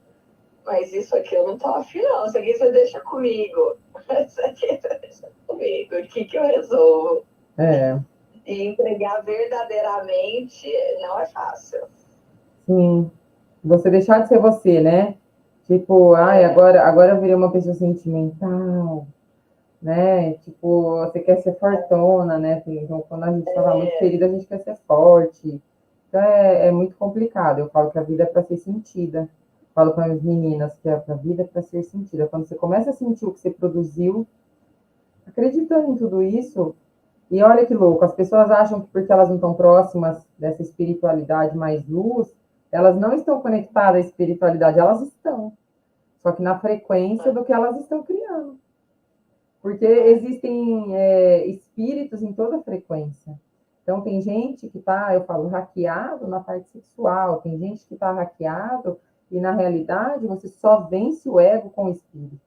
Mas isso aqui eu não tô afim, não. Isso aqui você deixa comigo. Isso aqui você deixa comigo. O que eu resolvo? E entregar verdadeiramente não é fácil. Sim. Você deixar de ser você, né? Tipo, agora eu virei uma pessoa sentimental, né? Tipo, você quer ser fortona, né? Então, quando a gente estava muito ferida, a gente quer ser forte. Então, é muito complicado. Eu falo que a vida é para ser sentida. Falo para as meninas que a vida é para ser sentida. Quando você começa a sentir o que você produziu, acreditando em tudo isso, e olha que louco, as pessoas acham que porque elas não estão próximas dessa espiritualidade mais luz, elas não estão conectadas à espiritualidade, elas estão. Só que na frequência do que elas estão criando. Porque existem espíritos em toda frequência. Então, tem gente que está, eu falo, hackeado na parte sexual, tem gente que está hackeado e, na realidade, você só vence o ego com o espírito.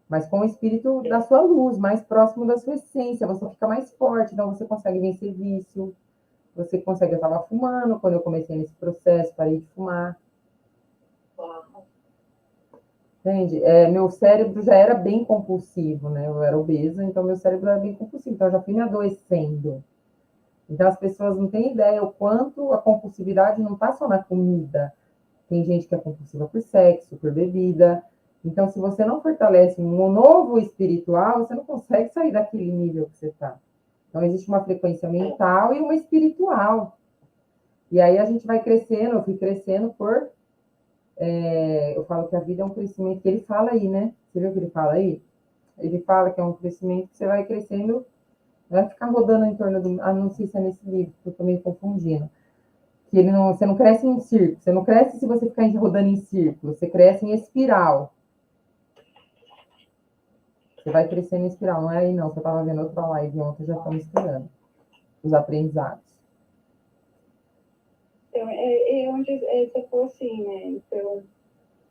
Mas com o espírito da sua luz, mais próximo da sua essência, você fica mais forte, então você consegue vencer vício, você consegue. Eu estava fumando quando eu comecei nesse processo, parei de fumar. Entende? Meu cérebro já era bem compulsivo, né? Eu era obesa, então meu cérebro era bem compulsivo, então eu já fui me adoecendo. Então as pessoas não têm ideia o quanto a compulsividade não está só na comida. Tem gente que é compulsiva por sexo, por bebida. Então, se você não fortalece um novo espiritual, você não consegue sair daquele nível que você está. Então, existe uma frequência mental e uma espiritual. E aí a gente vai crescendo, eu fui crescendo por. Eu falo que a vida é um crescimento, que ele fala aí, né? Você viu o que ele fala aí? Ele fala que é um crescimento que você vai crescendo, vai ficar rodando em torno do. Ah, não sei se é nesse livro, que eu estou meio confundindo. que você não cresce em círculo, você não cresce se você ficar rodando em círculo, você cresce em espiral. Você vai crescendo em espiral, não é aí não, você estava vendo outra live ontem, já estamos estudando os aprendizados. Então, é onde você falou assim, né? Então,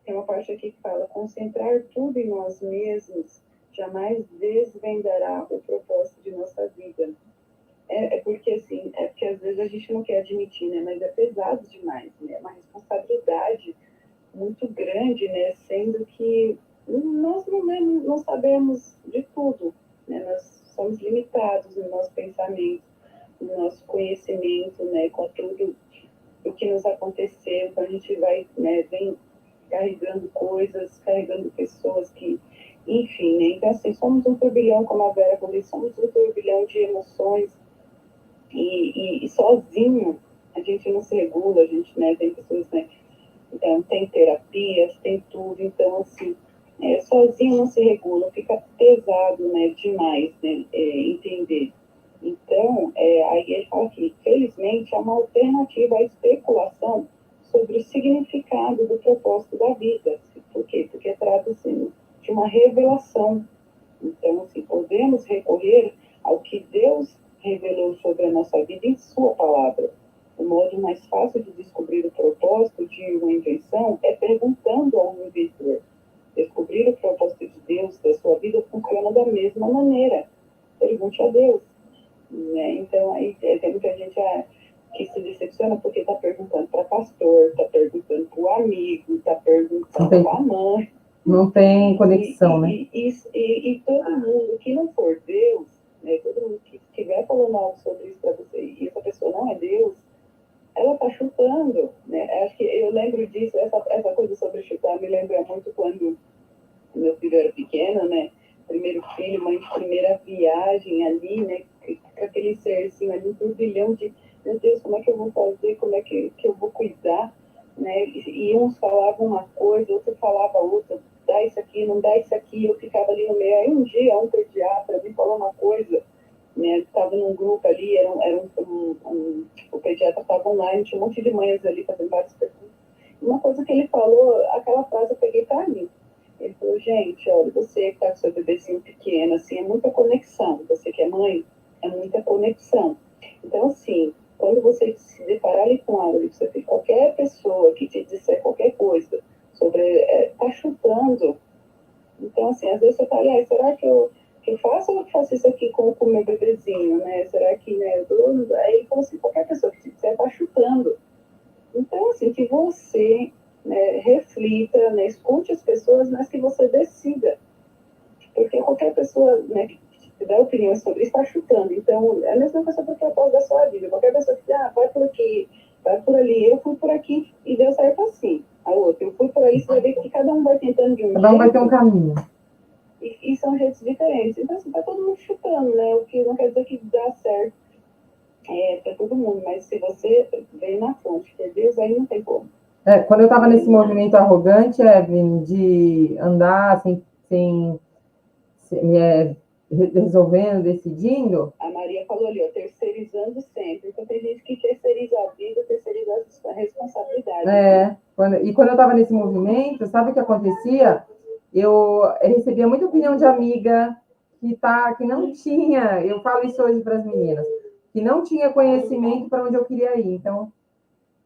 tem uma parte aqui que fala: concentrar tudo em nós mesmos jamais desvendará o propósito de nossa vida. Porque, assim, porque às vezes a gente não quer admitir, né? Mas é pesado demais, né? É uma responsabilidade muito grande, né? Sendo que nós não sabemos de tudo, né? Nós somos limitados no nosso pensamento, no nosso conhecimento, né? Com tudo o que nos aconteceu, então a gente vai, né? Vem carregando coisas, carregando pessoas que, enfim, né? Então, assim, somos um turbilhão, como a Vera falou, somos um turbilhão de emoções e sozinho a gente não se regula, a gente, né? Tem pessoas, né? Então, tem terapias, tem tudo, então, assim, sozinho não se regula, fica pesado, né? Demais, né? Entender. Então, aí ele fala que, felizmente, é uma alternativa à especulação sobre o significado do propósito da vida. Por quê? Porque trata-se de uma revelação. Então, assim, podemos recorrer ao que Deus revelou sobre a nossa vida em sua palavra. O modo mais fácil de descobrir o propósito de uma invenção é perguntando ao inventor. Descobrir o propósito de Deus da sua vida funciona da mesma maneira. Pergunte a Deus. Né? Então, aí tem muita gente que se decepciona porque está perguntando para pastor, está perguntando para o amigo, está perguntando para a mãe. Não tem conexão, né? E todo mundo que não for Deus, né, todo mundo que estiver falando algo sobre isso para você e essa pessoa não é Deus, ela está chutando, né? Acho que eu lembro disso, essa coisa sobre chutar me lembra muito quando meu filho era pequeno, né? Primeiro filho, mãe de primeira viagem ali, né? Com aquele serzinho ali, um turbilhão de, meu Deus, como é que eu vou fazer, como é que eu vou cuidar, né? E uns falavam uma coisa, outro falava outra, dá isso aqui, não dá isso aqui, eu ficava ali no meio. Aí um dia um pediatra me falou uma coisa, né? Estava num grupo ali, o pediatra estava online, tinha um monte de mães ali fazendo várias perguntas. Uma coisa que ele falou, aquela frase eu peguei para mim. Ele falou: gente, olha, você que está com seu bebezinho pequeno, assim, é muita conexão. Você que é mãe, é muita conexão. Então, assim, quando você se deparar ali com algo, você tem qualquer pessoa que te disser qualquer coisa sobre, tá chutando. Então, assim, às vezes você fala: será que eu faço ou eu faço isso aqui com o meu bebezinho, né? Será que, né, eu dou? Aí ele falou assim: qualquer pessoa que te disser tá chutando. Então, assim, que você, né, reflita, né, escute as pessoas, mas que você decida. Porque qualquer pessoa, né, que te dá opinião sobre isso está chutando. Então, é a mesma coisa para o propósito da sua vida. Qualquer pessoa que diz: vai por aqui, vai por ali, eu fui por aqui e deu certo assim. A outra, eu fui por ali, você vai ver que cada um vai tentando de um Cada um vai ter um caminho. E são jeitos diferentes. Então, assim, tá todo mundo chutando, né? O que não quer dizer que dá certo para todo mundo. Mas se você vem na fonte, que é Deus, aí não tem como. Quando eu estava nesse movimento arrogante, Evelyn, de andar sem resolvendo, decidindo. A Maria falou ali, terceirizando sempre. Então tem gente que terceiriza a vida, terceiriza a responsabilidade. Quando eu estava nesse movimento, sabe o que acontecia? Eu recebia muita opinião de amiga que não tinha, eu falo isso hoje para as meninas, que não tinha conhecimento para onde eu queria ir. Então,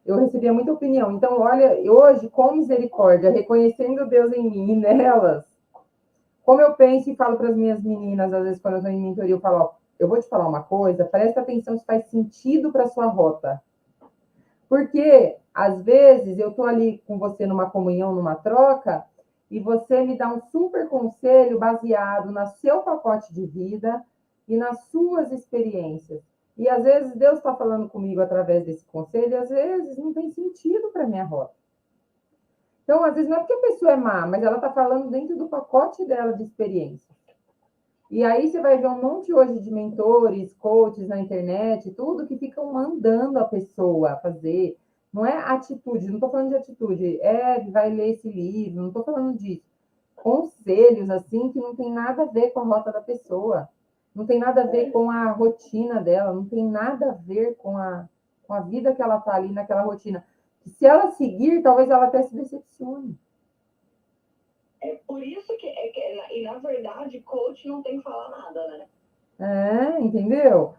eu recebia muita opinião. Então, olha, hoje, com misericórdia, reconhecendo Deus em mim e nelas, como eu penso e falo para as minhas meninas, às vezes, quando eu estou em mentoria, eu falo: eu vou te falar uma coisa, presta atenção se faz sentido para sua rota. Porque, às vezes, eu estou ali com você numa comunhão, numa troca, e você me dá um super conselho baseado no seu pacote de vida e nas suas experiências. E, às vezes, Deus está falando comigo através desse conselho, e, às vezes, não tem sentido para a minha rota. Então, às vezes, não é porque a pessoa é má, mas ela está falando dentro do pacote dela de experiência. E aí você vai ver um monte hoje de mentores, coaches na internet, tudo que ficam mandando a pessoa fazer. Não é atitude, não estou falando de atitude. Vai ler esse livro, não estou falando disso. Conselhos, assim, que não tem nada a ver com a rota da pessoa. Não tem nada a ver com a rotina dela, não tem nada a ver com a com a vida que ela está ali naquela rotina. Que se ela seguir, talvez ela até se decepcione. É por isso e na verdade, coach não tem que falar nada, né? Entendeu?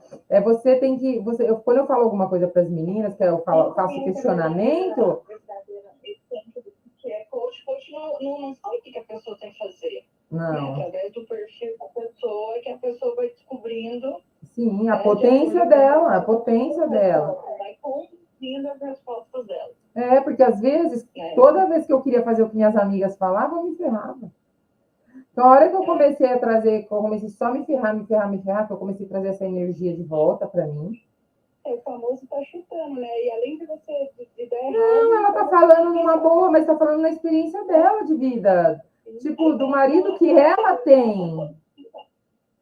Você tem que. Quando eu falo alguma coisa para as meninas, que eu faço questionamento. Que é coach não sabe o que a pessoa tem que fazer. Não. Né? Através do perfil da pessoa, que a pessoa vai descobrindo. Sim, a potência dela, a potência dela. Vai conduzindo as respostas dela. Porque às vezes, toda vez que eu queria fazer o que minhas amigas falavam, eu me ferrava. Então, a hora que eu comecei a trazer, que eu comecei só a me ferrar, que eu comecei a trazer essa energia de volta para mim. O famoso tá chutando, né? E além de você de dar errado... Não, ela tá falando numa boa, mas tá falando na experiência dela de vida. Tipo, do marido que ela tem.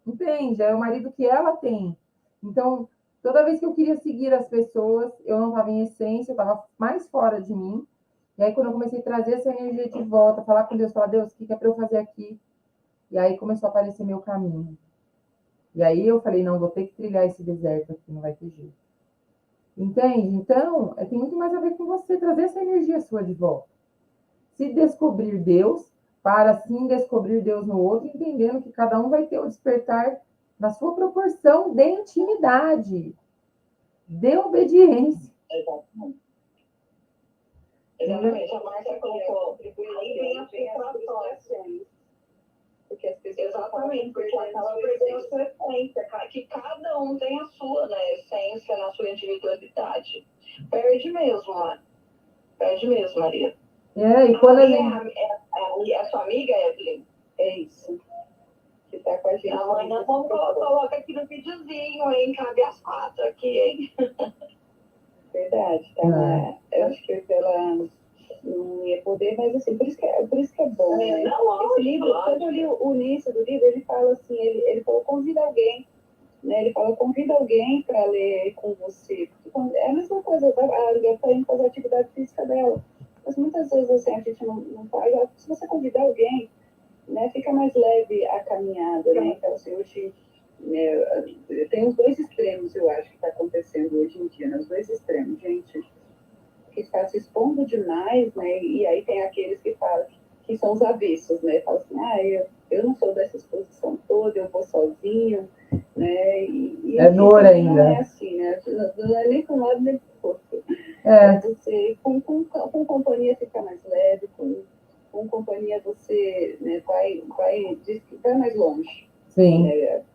Entende? É o marido que ela tem. Então, toda vez que eu queria seguir as pessoas, eu não estava em essência, eu estava mais fora de mim. E aí, quando eu comecei a trazer essa energia de volta, falar com Deus, falar, Deus, o que é para eu fazer aqui? E aí começou a aparecer meu caminho. E aí eu falei, não, vou ter que trilhar esse deserto aqui, não vai ter jeito. Entende? Então, tem muito mais a ver com você, trazer essa energia sua de volta. Se descobrir Deus, para assim descobrir Deus no outro, entendendo que cada um vai ter o despertar na sua proporção de intimidade, de obediência. Exatamente. Exatamente. A Márcia colocou, aí vem as frustrações. Porque as pessoas exatamente, porque ela perdeu a sua essência, que cada um tem a sua, né, essência, na sua individualidade. Perde mesmo, né? Perde mesmo, Maria. E quando a sua amiga, Evelyn? É isso. Que tá com a gente. Amanhã vamos colocar aqui no videozinho, hein? Cabe as 4 aqui, hein? Verdade, tá? Eu acho que ela não ia poder, mas assim, por isso que é bom, né? Não, esse livro, quando eu li o início do livro, ele fala assim, ele falou, convida alguém, né? Ele fala, convida alguém para ler com você. É a mesma coisa, a Olga está indo fazer a atividade física dela. Mas muitas vezes assim, a gente não faz. Se você convidar alguém, né, fica mais leve a caminhada, né? Então, assim, hoje tem os dois extremos, eu acho, que está acontecendo hoje em dia, né? Os dois extremos, gente que está se expondo demais, né? E aí tem aqueles que falam que são os avessos, né? Falam assim, eu não sou dessa exposição toda, eu vou sozinho, né? Nora ainda. Não é assim, né? Não é nem para um lado nem para o outro. Você, com companhia, fica mais leve, com companhia você, né, vai mais longe. Sim.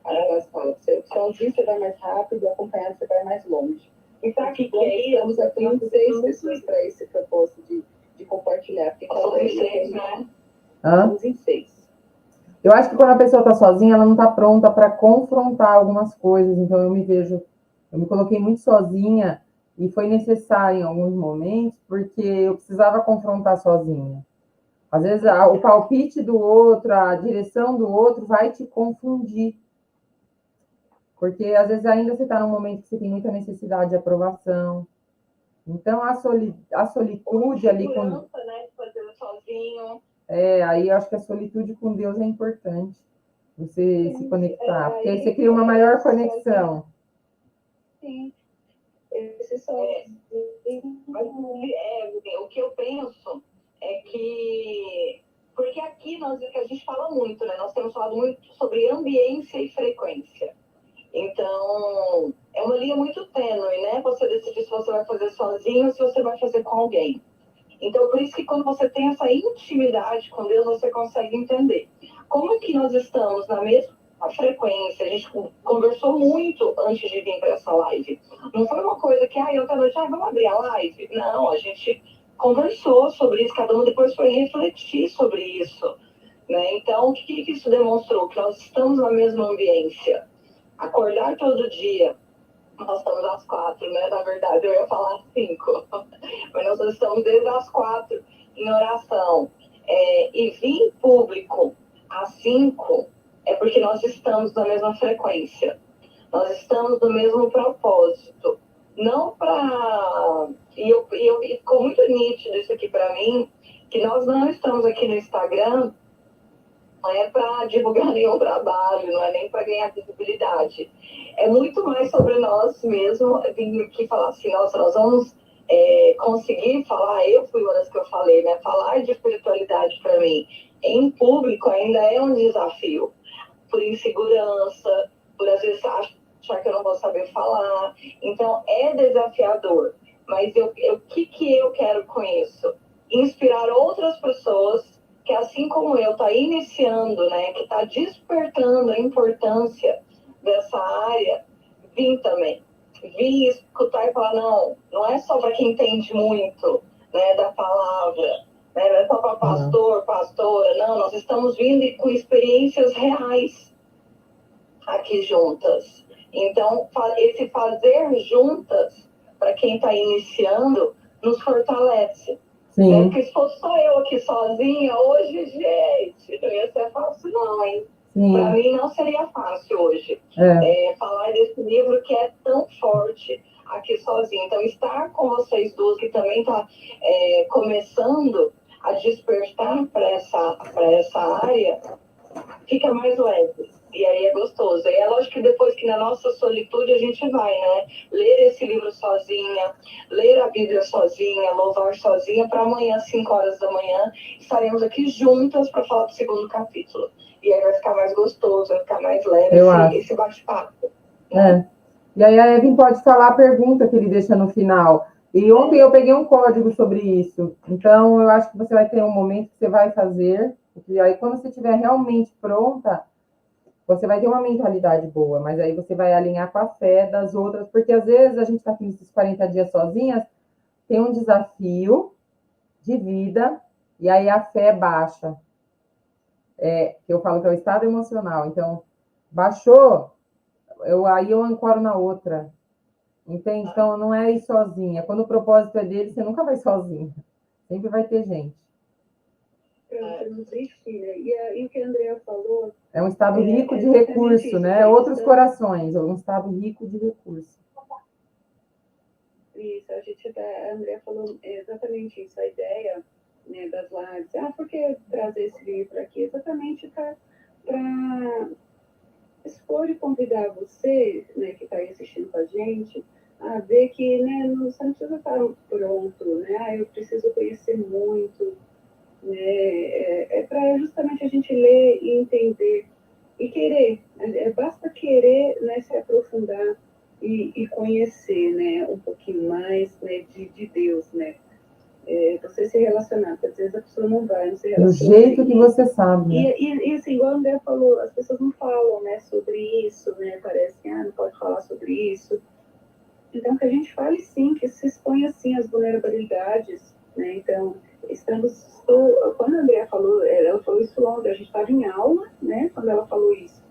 Elas falam, sozinho você vai mais rápido, acompanhado você vai mais longe. E sabe o que Estamos aqui em 6 pessoas para esse propósito de compartilhar. Porque somos em 6, né? Estamos em 6. Eu acho que quando a pessoa está sozinha, ela não está pronta para confrontar algumas coisas. Então, eu me coloquei muito sozinha e foi necessário em alguns momentos, porque eu precisava confrontar sozinha. Às vezes, o palpite do outro, a direção do outro vai te confundir. Porque, às vezes, ainda você está num momento que você tem muita necessidade de aprovação. Então, a solitude ali com... né? Fazendo sozinho. Aí eu acho que a solitude com Deus é importante. Você se conectar. Porque aí você cria uma maior conexão. Sim. Esse só... Mas o que eu penso é que... Porque aqui a gente fala muito, né? Nós temos falado muito sobre ambiência e frequência. Então, é uma linha muito tênue, né? Você decidir se você vai fazer sozinho ou se você vai fazer com alguém. Então, por isso que quando você tem essa intimidade com Deus, você consegue entender. Como é que nós estamos na mesma frequência? A gente conversou muito antes de vir para essa live. Não foi uma coisa que, outra noite, vamos abrir a live. Não, a gente conversou sobre isso, cada um depois foi refletir sobre isso. Né? Então, o que isso demonstrou? Que nós estamos na mesma ambiência. Acordar todo dia, nós estamos às 4, né? Na verdade, eu ia falar às 5, mas nós estamos desde as 4 em oração. E vir público às 5 é porque nós estamos na mesma frequência, nós estamos no mesmo propósito. Não para. E ficou muito nítido isso aqui para mim, que nós não estamos aqui no Instagram é para divulgar nenhum trabalho, não é nem para ganhar visibilidade. É muito mais sobre nós mesmo, vir aqui falar assim, nossa, nós vamos conseguir falar, eu fui uma das que eu falei, né? Falar de espiritualidade para mim em público ainda é um desafio, por insegurança, por às vezes achar que eu não vou saber falar. Então é desafiador. Mas o que eu quero com isso? Inspirar outras pessoas que, assim como eu, está iniciando, né? Que está despertando a importância dessa área, vir também. Vir escutar e falar, não é só para quem entende muito, né, da palavra, né, não é só para pastor, pastora, não, nós estamos vindo com experiências reais aqui juntas. Então, esse fazer juntas, para quem está iniciando, nos fortalece. Né? Porque se fosse só eu aqui sozinha, hoje, gente, não ia ser fácil não, hein? Para mim não seria fácil hoje. Falar desse livro que é tão forte aqui sozinha. Então, estar com vocês duas, que também está começando a despertar para essa área, fica mais leve. E aí é gostoso. E é lógico que depois que na nossa solitude a gente vai, né? Ler esse livro sozinha, ler a Bíblia sozinha, louvar sozinha, para amanhã, 5 horas da manhã, estaremos aqui juntas para falar do segundo capítulo. E aí vai ficar mais gostoso, vai ficar mais leve esse bate-papo. Né? E aí a Evan pode falar a pergunta que ele deixa no final. E ontem eu peguei um código sobre isso. Então, eu acho que você vai ter um momento que você vai fazer. E aí, quando você estiver realmente pronta, você vai ter uma mentalidade boa, mas aí você vai alinhar com a fé das outras, porque às vezes a gente está aqui nesses 40 dias sozinhas, tem um desafio de vida, e aí a fé baixa. Que eu falo que é o estado emocional. Então, baixou, aí eu ancoro na outra. Entende? Então, não é ir sozinha. Quando o propósito é dele, você nunca vai sozinha. Sempre vai ter gente. Não desistir, né? E o que a Andrea falou... É um estado rico de recurso, isso, né? Outros corações, um estado rico de recurso. Isso, a Andrea falou exatamente isso, a ideia, né, das lives. Por que trazer esse livro aqui? Exatamente para expor e convidar você, né, que está aí assistindo com a gente, a ver que, né, você não precisa estar pronto, né? Eu preciso conhecer muito, né? Para justamente a gente ler e entender e querer. Basta querer, né, se aprofundar e conhecer, né, um pouquinho mais, né, de Deus, né? Você se relacionar, porque às vezes a pessoa não vai, não se relaciona. Do jeito que você sabe. Né? E assim, igual a André falou, as pessoas não falam, né, sobre isso, né? Parece que não pode falar sobre isso. Então, que a gente fale sim, que se expõe assim as vulnerabilidades, né? Então, quando a Andrea falou, ela falou isso ontem, a gente estava em aula, né? Quando ela falou isso.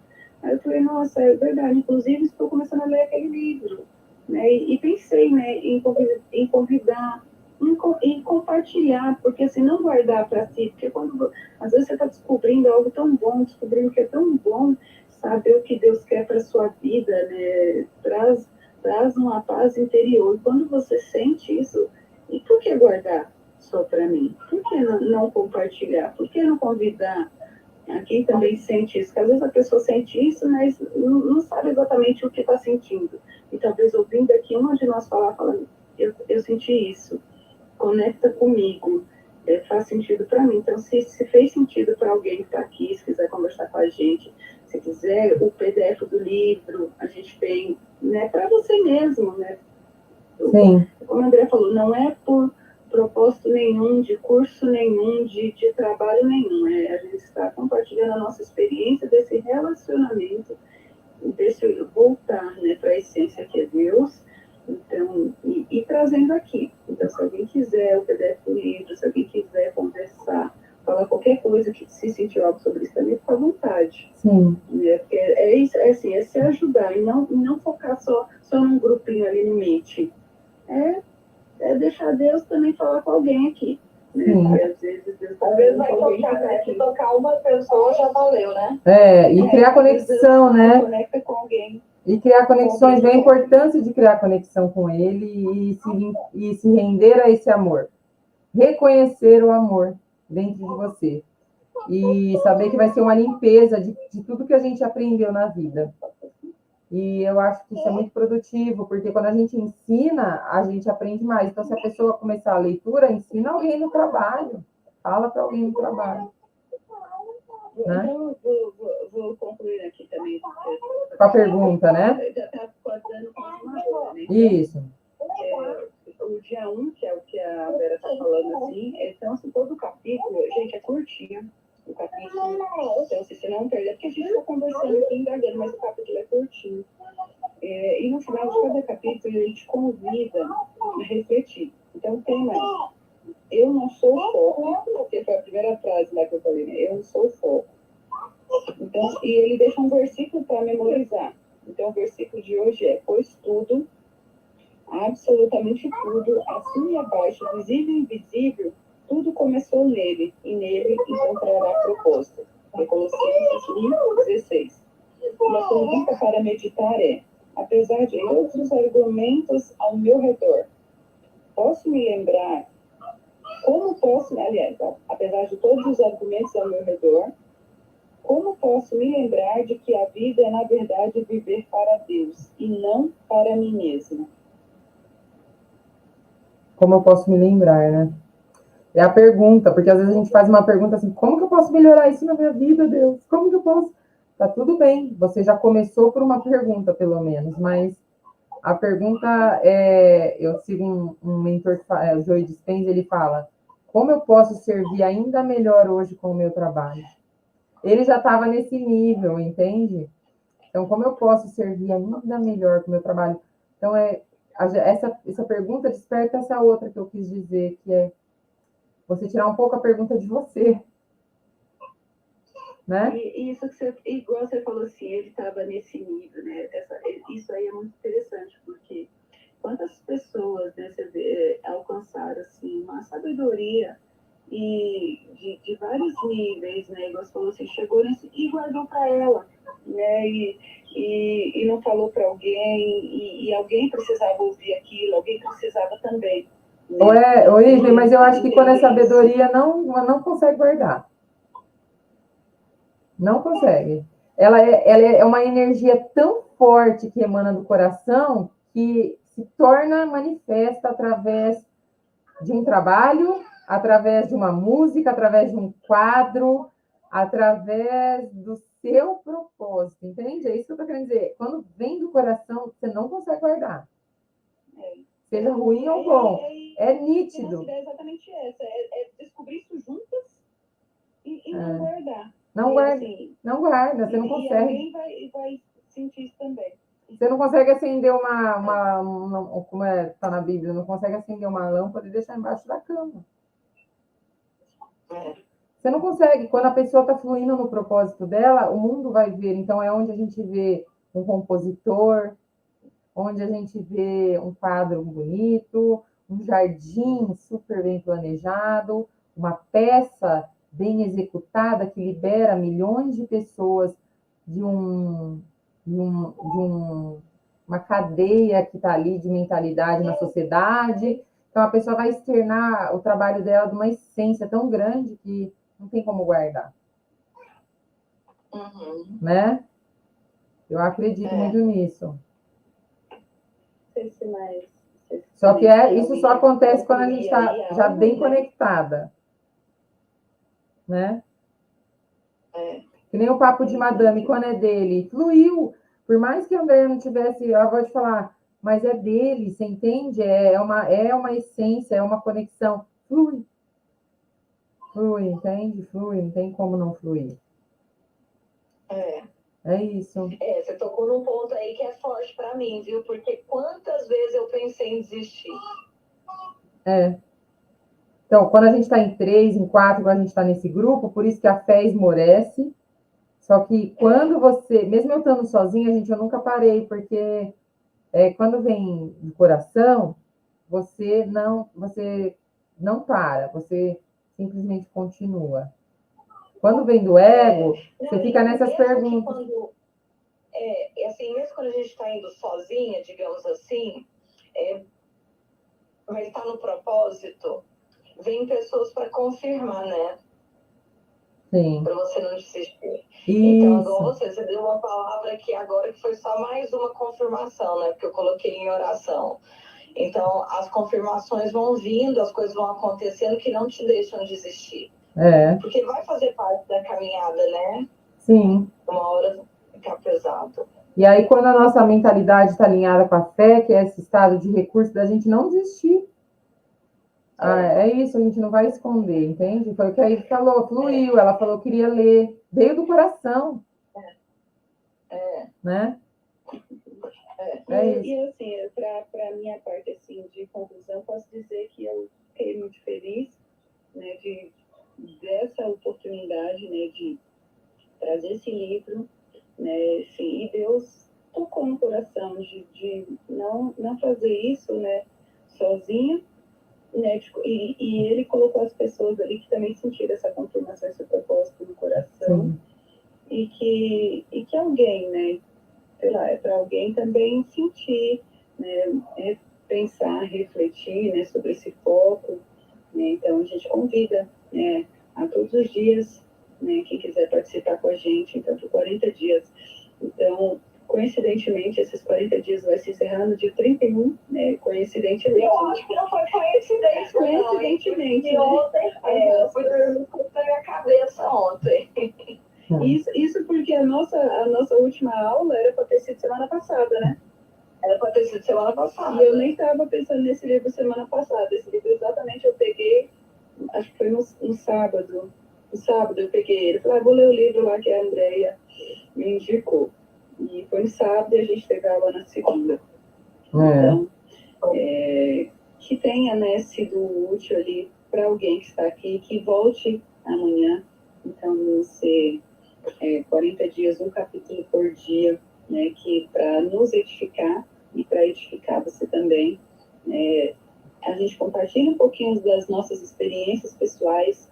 Aí eu falei, nossa, é verdade, inclusive estou começando a ler aquele livro, né? E pensei, né, em convidar, em compartilhar, porque assim, não guardar para si, porque às vezes você está descobrindo algo tão bom, descobrindo que é tão bom saber o que Deus quer para sua vida, né? Traz uma paz interior. E quando você sente isso, e por que guardar só para mim? Por que não compartilhar? Por que não convidar a quem também sente isso? Porque às vezes a pessoa sente isso, mas não sabe exatamente o que está sentindo. E talvez ouvindo aqui uma de nós falando, eu senti isso, conecta comigo, faz sentido para mim. Então, se fez sentido para alguém que está aqui, se quiser conversar com a gente, se quiser o PDF do livro, a gente tem, né, para você mesmo, né? Sim. Como a André falou, não é por propósito nenhum, de curso nenhum, de trabalho nenhum. A gente está compartilhando a nossa experiência desse relacionamento, desse voltar, né, para a essência que é Deus. Então, e trazendo aqui. Então, se alguém quiser o PDF do livro, se alguém quiser conversar, falar qualquer coisa que se sentir algo sobre isso também, fica à vontade. Sim. Porque isso, assim, é se ajudar e não focar só num grupinho ali no Meet. É deixar Deus também falar com alguém aqui. Né? Porque às vezes Deus vai tocar, né? Se tocar uma pessoa já valeu, né? E criar conexão, né? Conecta com alguém. E criar conexões, ver a importância de criar conexão com ele e se render a esse amor. Reconhecer o amor dentro de você. e saber que vai ser uma limpeza de tudo que a gente aprendeu na vida. E eu acho que isso é muito produtivo, porque quando a gente ensina, a gente aprende mais. Então, se a pessoa começar a leitura, ensina alguém no trabalho, fala para alguém no trabalho. Né? Então, vou concluir aqui também. Com a pergunta, né? Já está contando com uma, né? Isso. O dia 1, que é o que a Vera está falando, assim, então, assim, todo o capítulo, gente, é curtinho, o capítulo. Então, se você não perder, porque a gente está conversando aqui, indagando, mas o capítulo é curtinho. E no final de cada capítulo, a gente convida a refletir. Então, o tema é: eu não sou o foco, porque foi a primeira frase lá que eu falei, né? Eu não sou o foco. Então, e ele deixa um versículo para memorizar. Então, o versículo de hoje é: pois tudo, absolutamente tudo, acima e abaixo, visível e invisível, tudo começou nele, e nele encontrará propósito. É Colossenses 1:16. E a pergunta para meditar é: apesar de todos os argumentos ao meu redor, posso me lembrar como posso, aliás, apesar de todos os argumentos ao meu redor, como posso me lembrar de que a vida é, na verdade, viver para Deus e não para mim mesma? Como eu posso me lembrar, né? É a pergunta, porque às vezes a gente faz uma pergunta assim, como que eu posso melhorar isso na minha vida, Deus? Como que eu posso? Tá tudo bem, você já começou por uma pergunta, pelo menos, mas a pergunta é, eu sigo um mentor, o Joey Dispenza, ele fala, como eu posso servir ainda melhor hoje com o meu trabalho? Ele já estava nesse nível, entende? Então, como eu posso servir ainda melhor com o meu trabalho? Então, essa pergunta desperta essa outra que eu quis dizer, que é você tirar um pouco a pergunta de você, né? E isso que você, igual você falou assim, ele estava nesse nível, né? Isso aí é muito interessante, porque quantas pessoas, né, você vê, alcançaram assim, uma sabedoria de vários níveis, né? Igual você falou assim, chegou nesse e guardou para ela, né? E não falou para alguém, e alguém precisava ouvir aquilo, alguém precisava também. Né? Oi, mas eu acho que quando é sabedoria, não consegue guardar. Não consegue. Ela é uma energia tão forte que emana do coração que se torna manifesta através de um trabalho, através de uma música, através de um quadro, através do seu propósito, entende? É isso que eu estou querendo dizer. Quando vem do coração, você não consegue guardar. Seja ruim ou bom. É nítido. A ideia é exatamente essa, é descobrir isso juntas e não guardar. Não guarda, assim, não guarda, você não consegue. E alguém vai sentir isso também. Você não consegue acender como tá na Bíblia, não consegue acender uma lâmpada e deixar embaixo da cama. Você não consegue. Quando a pessoa está fluindo no propósito dela, o mundo vai ver. Então, é onde a gente vê um compositor, onde a gente vê um quadro bonito, um jardim super bem planejado, uma peça bem executada que libera milhões de pessoas de uma cadeia que está ali de mentalidade na sociedade. Então, a pessoa vai externar o trabalho dela de uma essência tão grande que não tem como guardar. Uhum. Né? Eu acredito muito nisso. Só que isso só acontece quando a gente está já bem conectada. Né? Que nem o papo de madame, quando é dele, fluiu. Por mais que a Andréia não tivesse, eu vou te falar, mas é dele, você entende? É uma essência, é uma conexão. Flui. Flui, entende? Flui, não tem como não fluir. É isso. Você tocou num ponto aí que é forte para mim, viu? Porque quantas vezes eu pensei em desistir. Então, quando a gente está em 3, em 4, quando a gente está nesse grupo, por isso que a fé esmorece. Só que quando você, mesmo eu estando sozinha, eu nunca parei, porque quando vem do coração, você não para, você simplesmente continua. Quando vem do ego, você fica nessas perguntas. Assim, mesmo quando a gente está indo sozinha, digamos assim, mas está no propósito, vem pessoas para confirmar, né? Sim. para você não desistir. Então, igual Isso. você deu uma palavra aqui agora que foi só mais uma confirmação, né? Porque eu coloquei em oração. Então, as confirmações vão vindo, as coisas vão acontecendo que não te deixam desistir. É. Porque vai fazer parte da caminhada, né? Sim. Uma hora ficar pesado. E aí, quando a nossa mentalidade está alinhada com a fé, que é esse estado de recurso da gente não desistir. É isso, a gente não vai esconder, entende? Foi o que a Ivy falou, fluiu, ela falou que queria ler, veio do coração. Né? E assim, para a minha parte assim, de conclusão, posso dizer que eu fiquei muito feliz, né, dessa oportunidade, né, de trazer esse livro, né, assim, e Deus tocou no coração de não fazer isso, né, sozinho, né, e Ele colocou as pessoas ali que também sentiram essa confirmação, esse propósito no coração, e que alguém, né, sei lá, é para alguém também sentir, né, pensar, refletir, né, sobre esse foco, né, então a gente convida, né, a todos os dias, né, quem quiser participar com a gente, então por 40 dias, então coincidentemente esses 40 dias vai se encerrar no dia 31, né, coincidentemente. Eu acho que não foi coincidência, coincidentemente, não, ontem, foi na minha cabeça ontem. Isso porque a nossa última aula era para ter sido semana passada, né? Era para ter sido semana passada. E eu nem estava pensando nesse livro semana passada. Esse livro exatamente eu peguei, acho que foi no sábado. No sábado eu peguei ele. Falei, vou ler o livro lá que a Andrea me indicou. E foi no sábado e a gente teve aula na segunda. Então, que tenha, né, sido útil ali para alguém que está aqui, que volte amanhã. Então, não ser 40 dias, um capítulo por dia, né, que para nos edificar e para edificar você também, a gente compartilha um pouquinho das nossas experiências pessoais,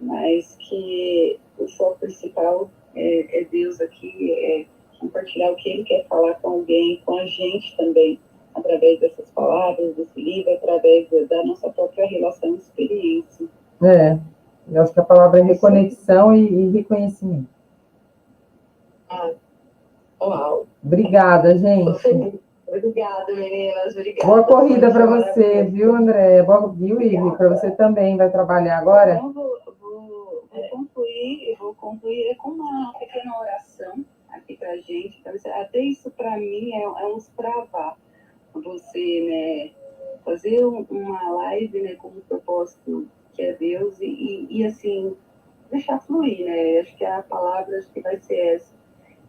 mas que o foco principal é Deus aqui, é compartilhar o que Ele quer falar com alguém, com a gente também, através dessas palavras, desse livro, através da nossa própria relação e experiência. Eu acho que a palavra é reconexão e reconhecimento. Uau. Obrigada, gente. Obrigada, meninas. Obrigada. Boa corrida para você, viu, André? Viu, Ivy? Para você também. Vai trabalhar agora? Então, vou concluir com uma pequena oração aqui para a gente. Até isso, para mim, é um travar. Você, né, fazer uma live, né, com um propósito que é Deus e assim, deixar fluir, né? Acho que a palavra acho que vai ser essa.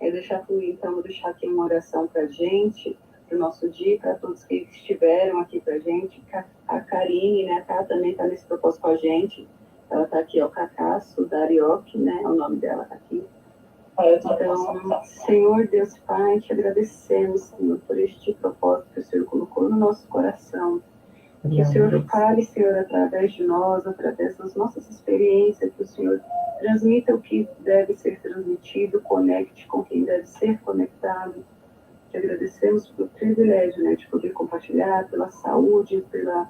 É deixar fluir. Então, vou deixar aqui uma oração para a gente, para o nosso dia, para todos que estiveram aqui para a gente. A Karine, né? A Ká também está nesse propósito com a gente. Ela está aqui, ó, Cacasso, Darioque, né? O nome dela está aqui. Então, Senhor Deus Pai, te agradecemos, Senhor, por este propósito que o Senhor colocou no nosso coração. Que o Senhor fale, Senhor, através de nós, através das nossas experiências, que o Senhor transmita o que deve ser transmitido, conecte com quem deve ser conectado. Te agradecemos pelo privilégio, né, de poder compartilhar, pela saúde, pela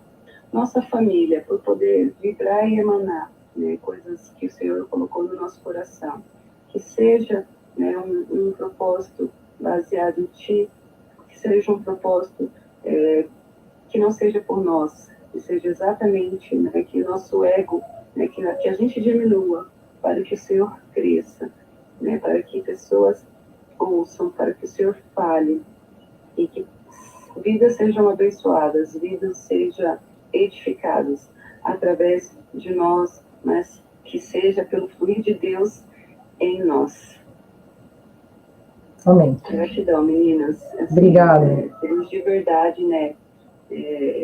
nossa família, por poder vibrar e emanar, né, coisas que o Senhor colocou no nosso coração. Que seja, né, um propósito baseado em Ti, que seja um propósito que não seja por nós, que seja exatamente, né, que o nosso ego, né, que a gente diminua, para que o Senhor cresça, né, para que pessoas ouçam, para que o Senhor fale, e que vidas sejam abençoadas, vidas sejam edificadas através de nós, mas que seja pelo fluir de Deus em nós. Amém. Gratidão, meninas. Assim, obrigada. Temos de verdade, né?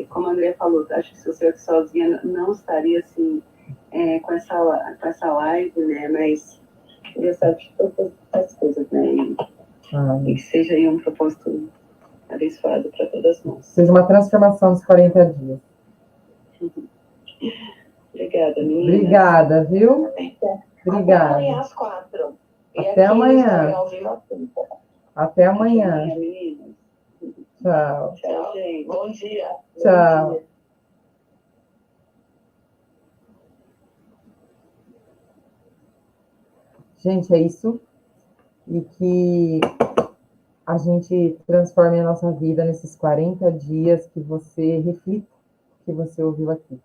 Como a Andrea falou, acho que se você aqui sozinha não estaria assim com essa live, né? Mas Deus sabe de todas as coisas, né? E que seja aí um propósito abençoado para todas nós. Seja uma transformação dos 40 dias. Obrigada, meninas. Obrigada, viu? Obrigada. Até amanhã às 4. Até amanhã. Até amanhã. Tchau. Tchau, gente. Bom dia. Tchau. Bom dia. Gente, é isso. E que a gente transforme a nossa vida nesses 40 dias, que você reflita o que você ouviu aqui.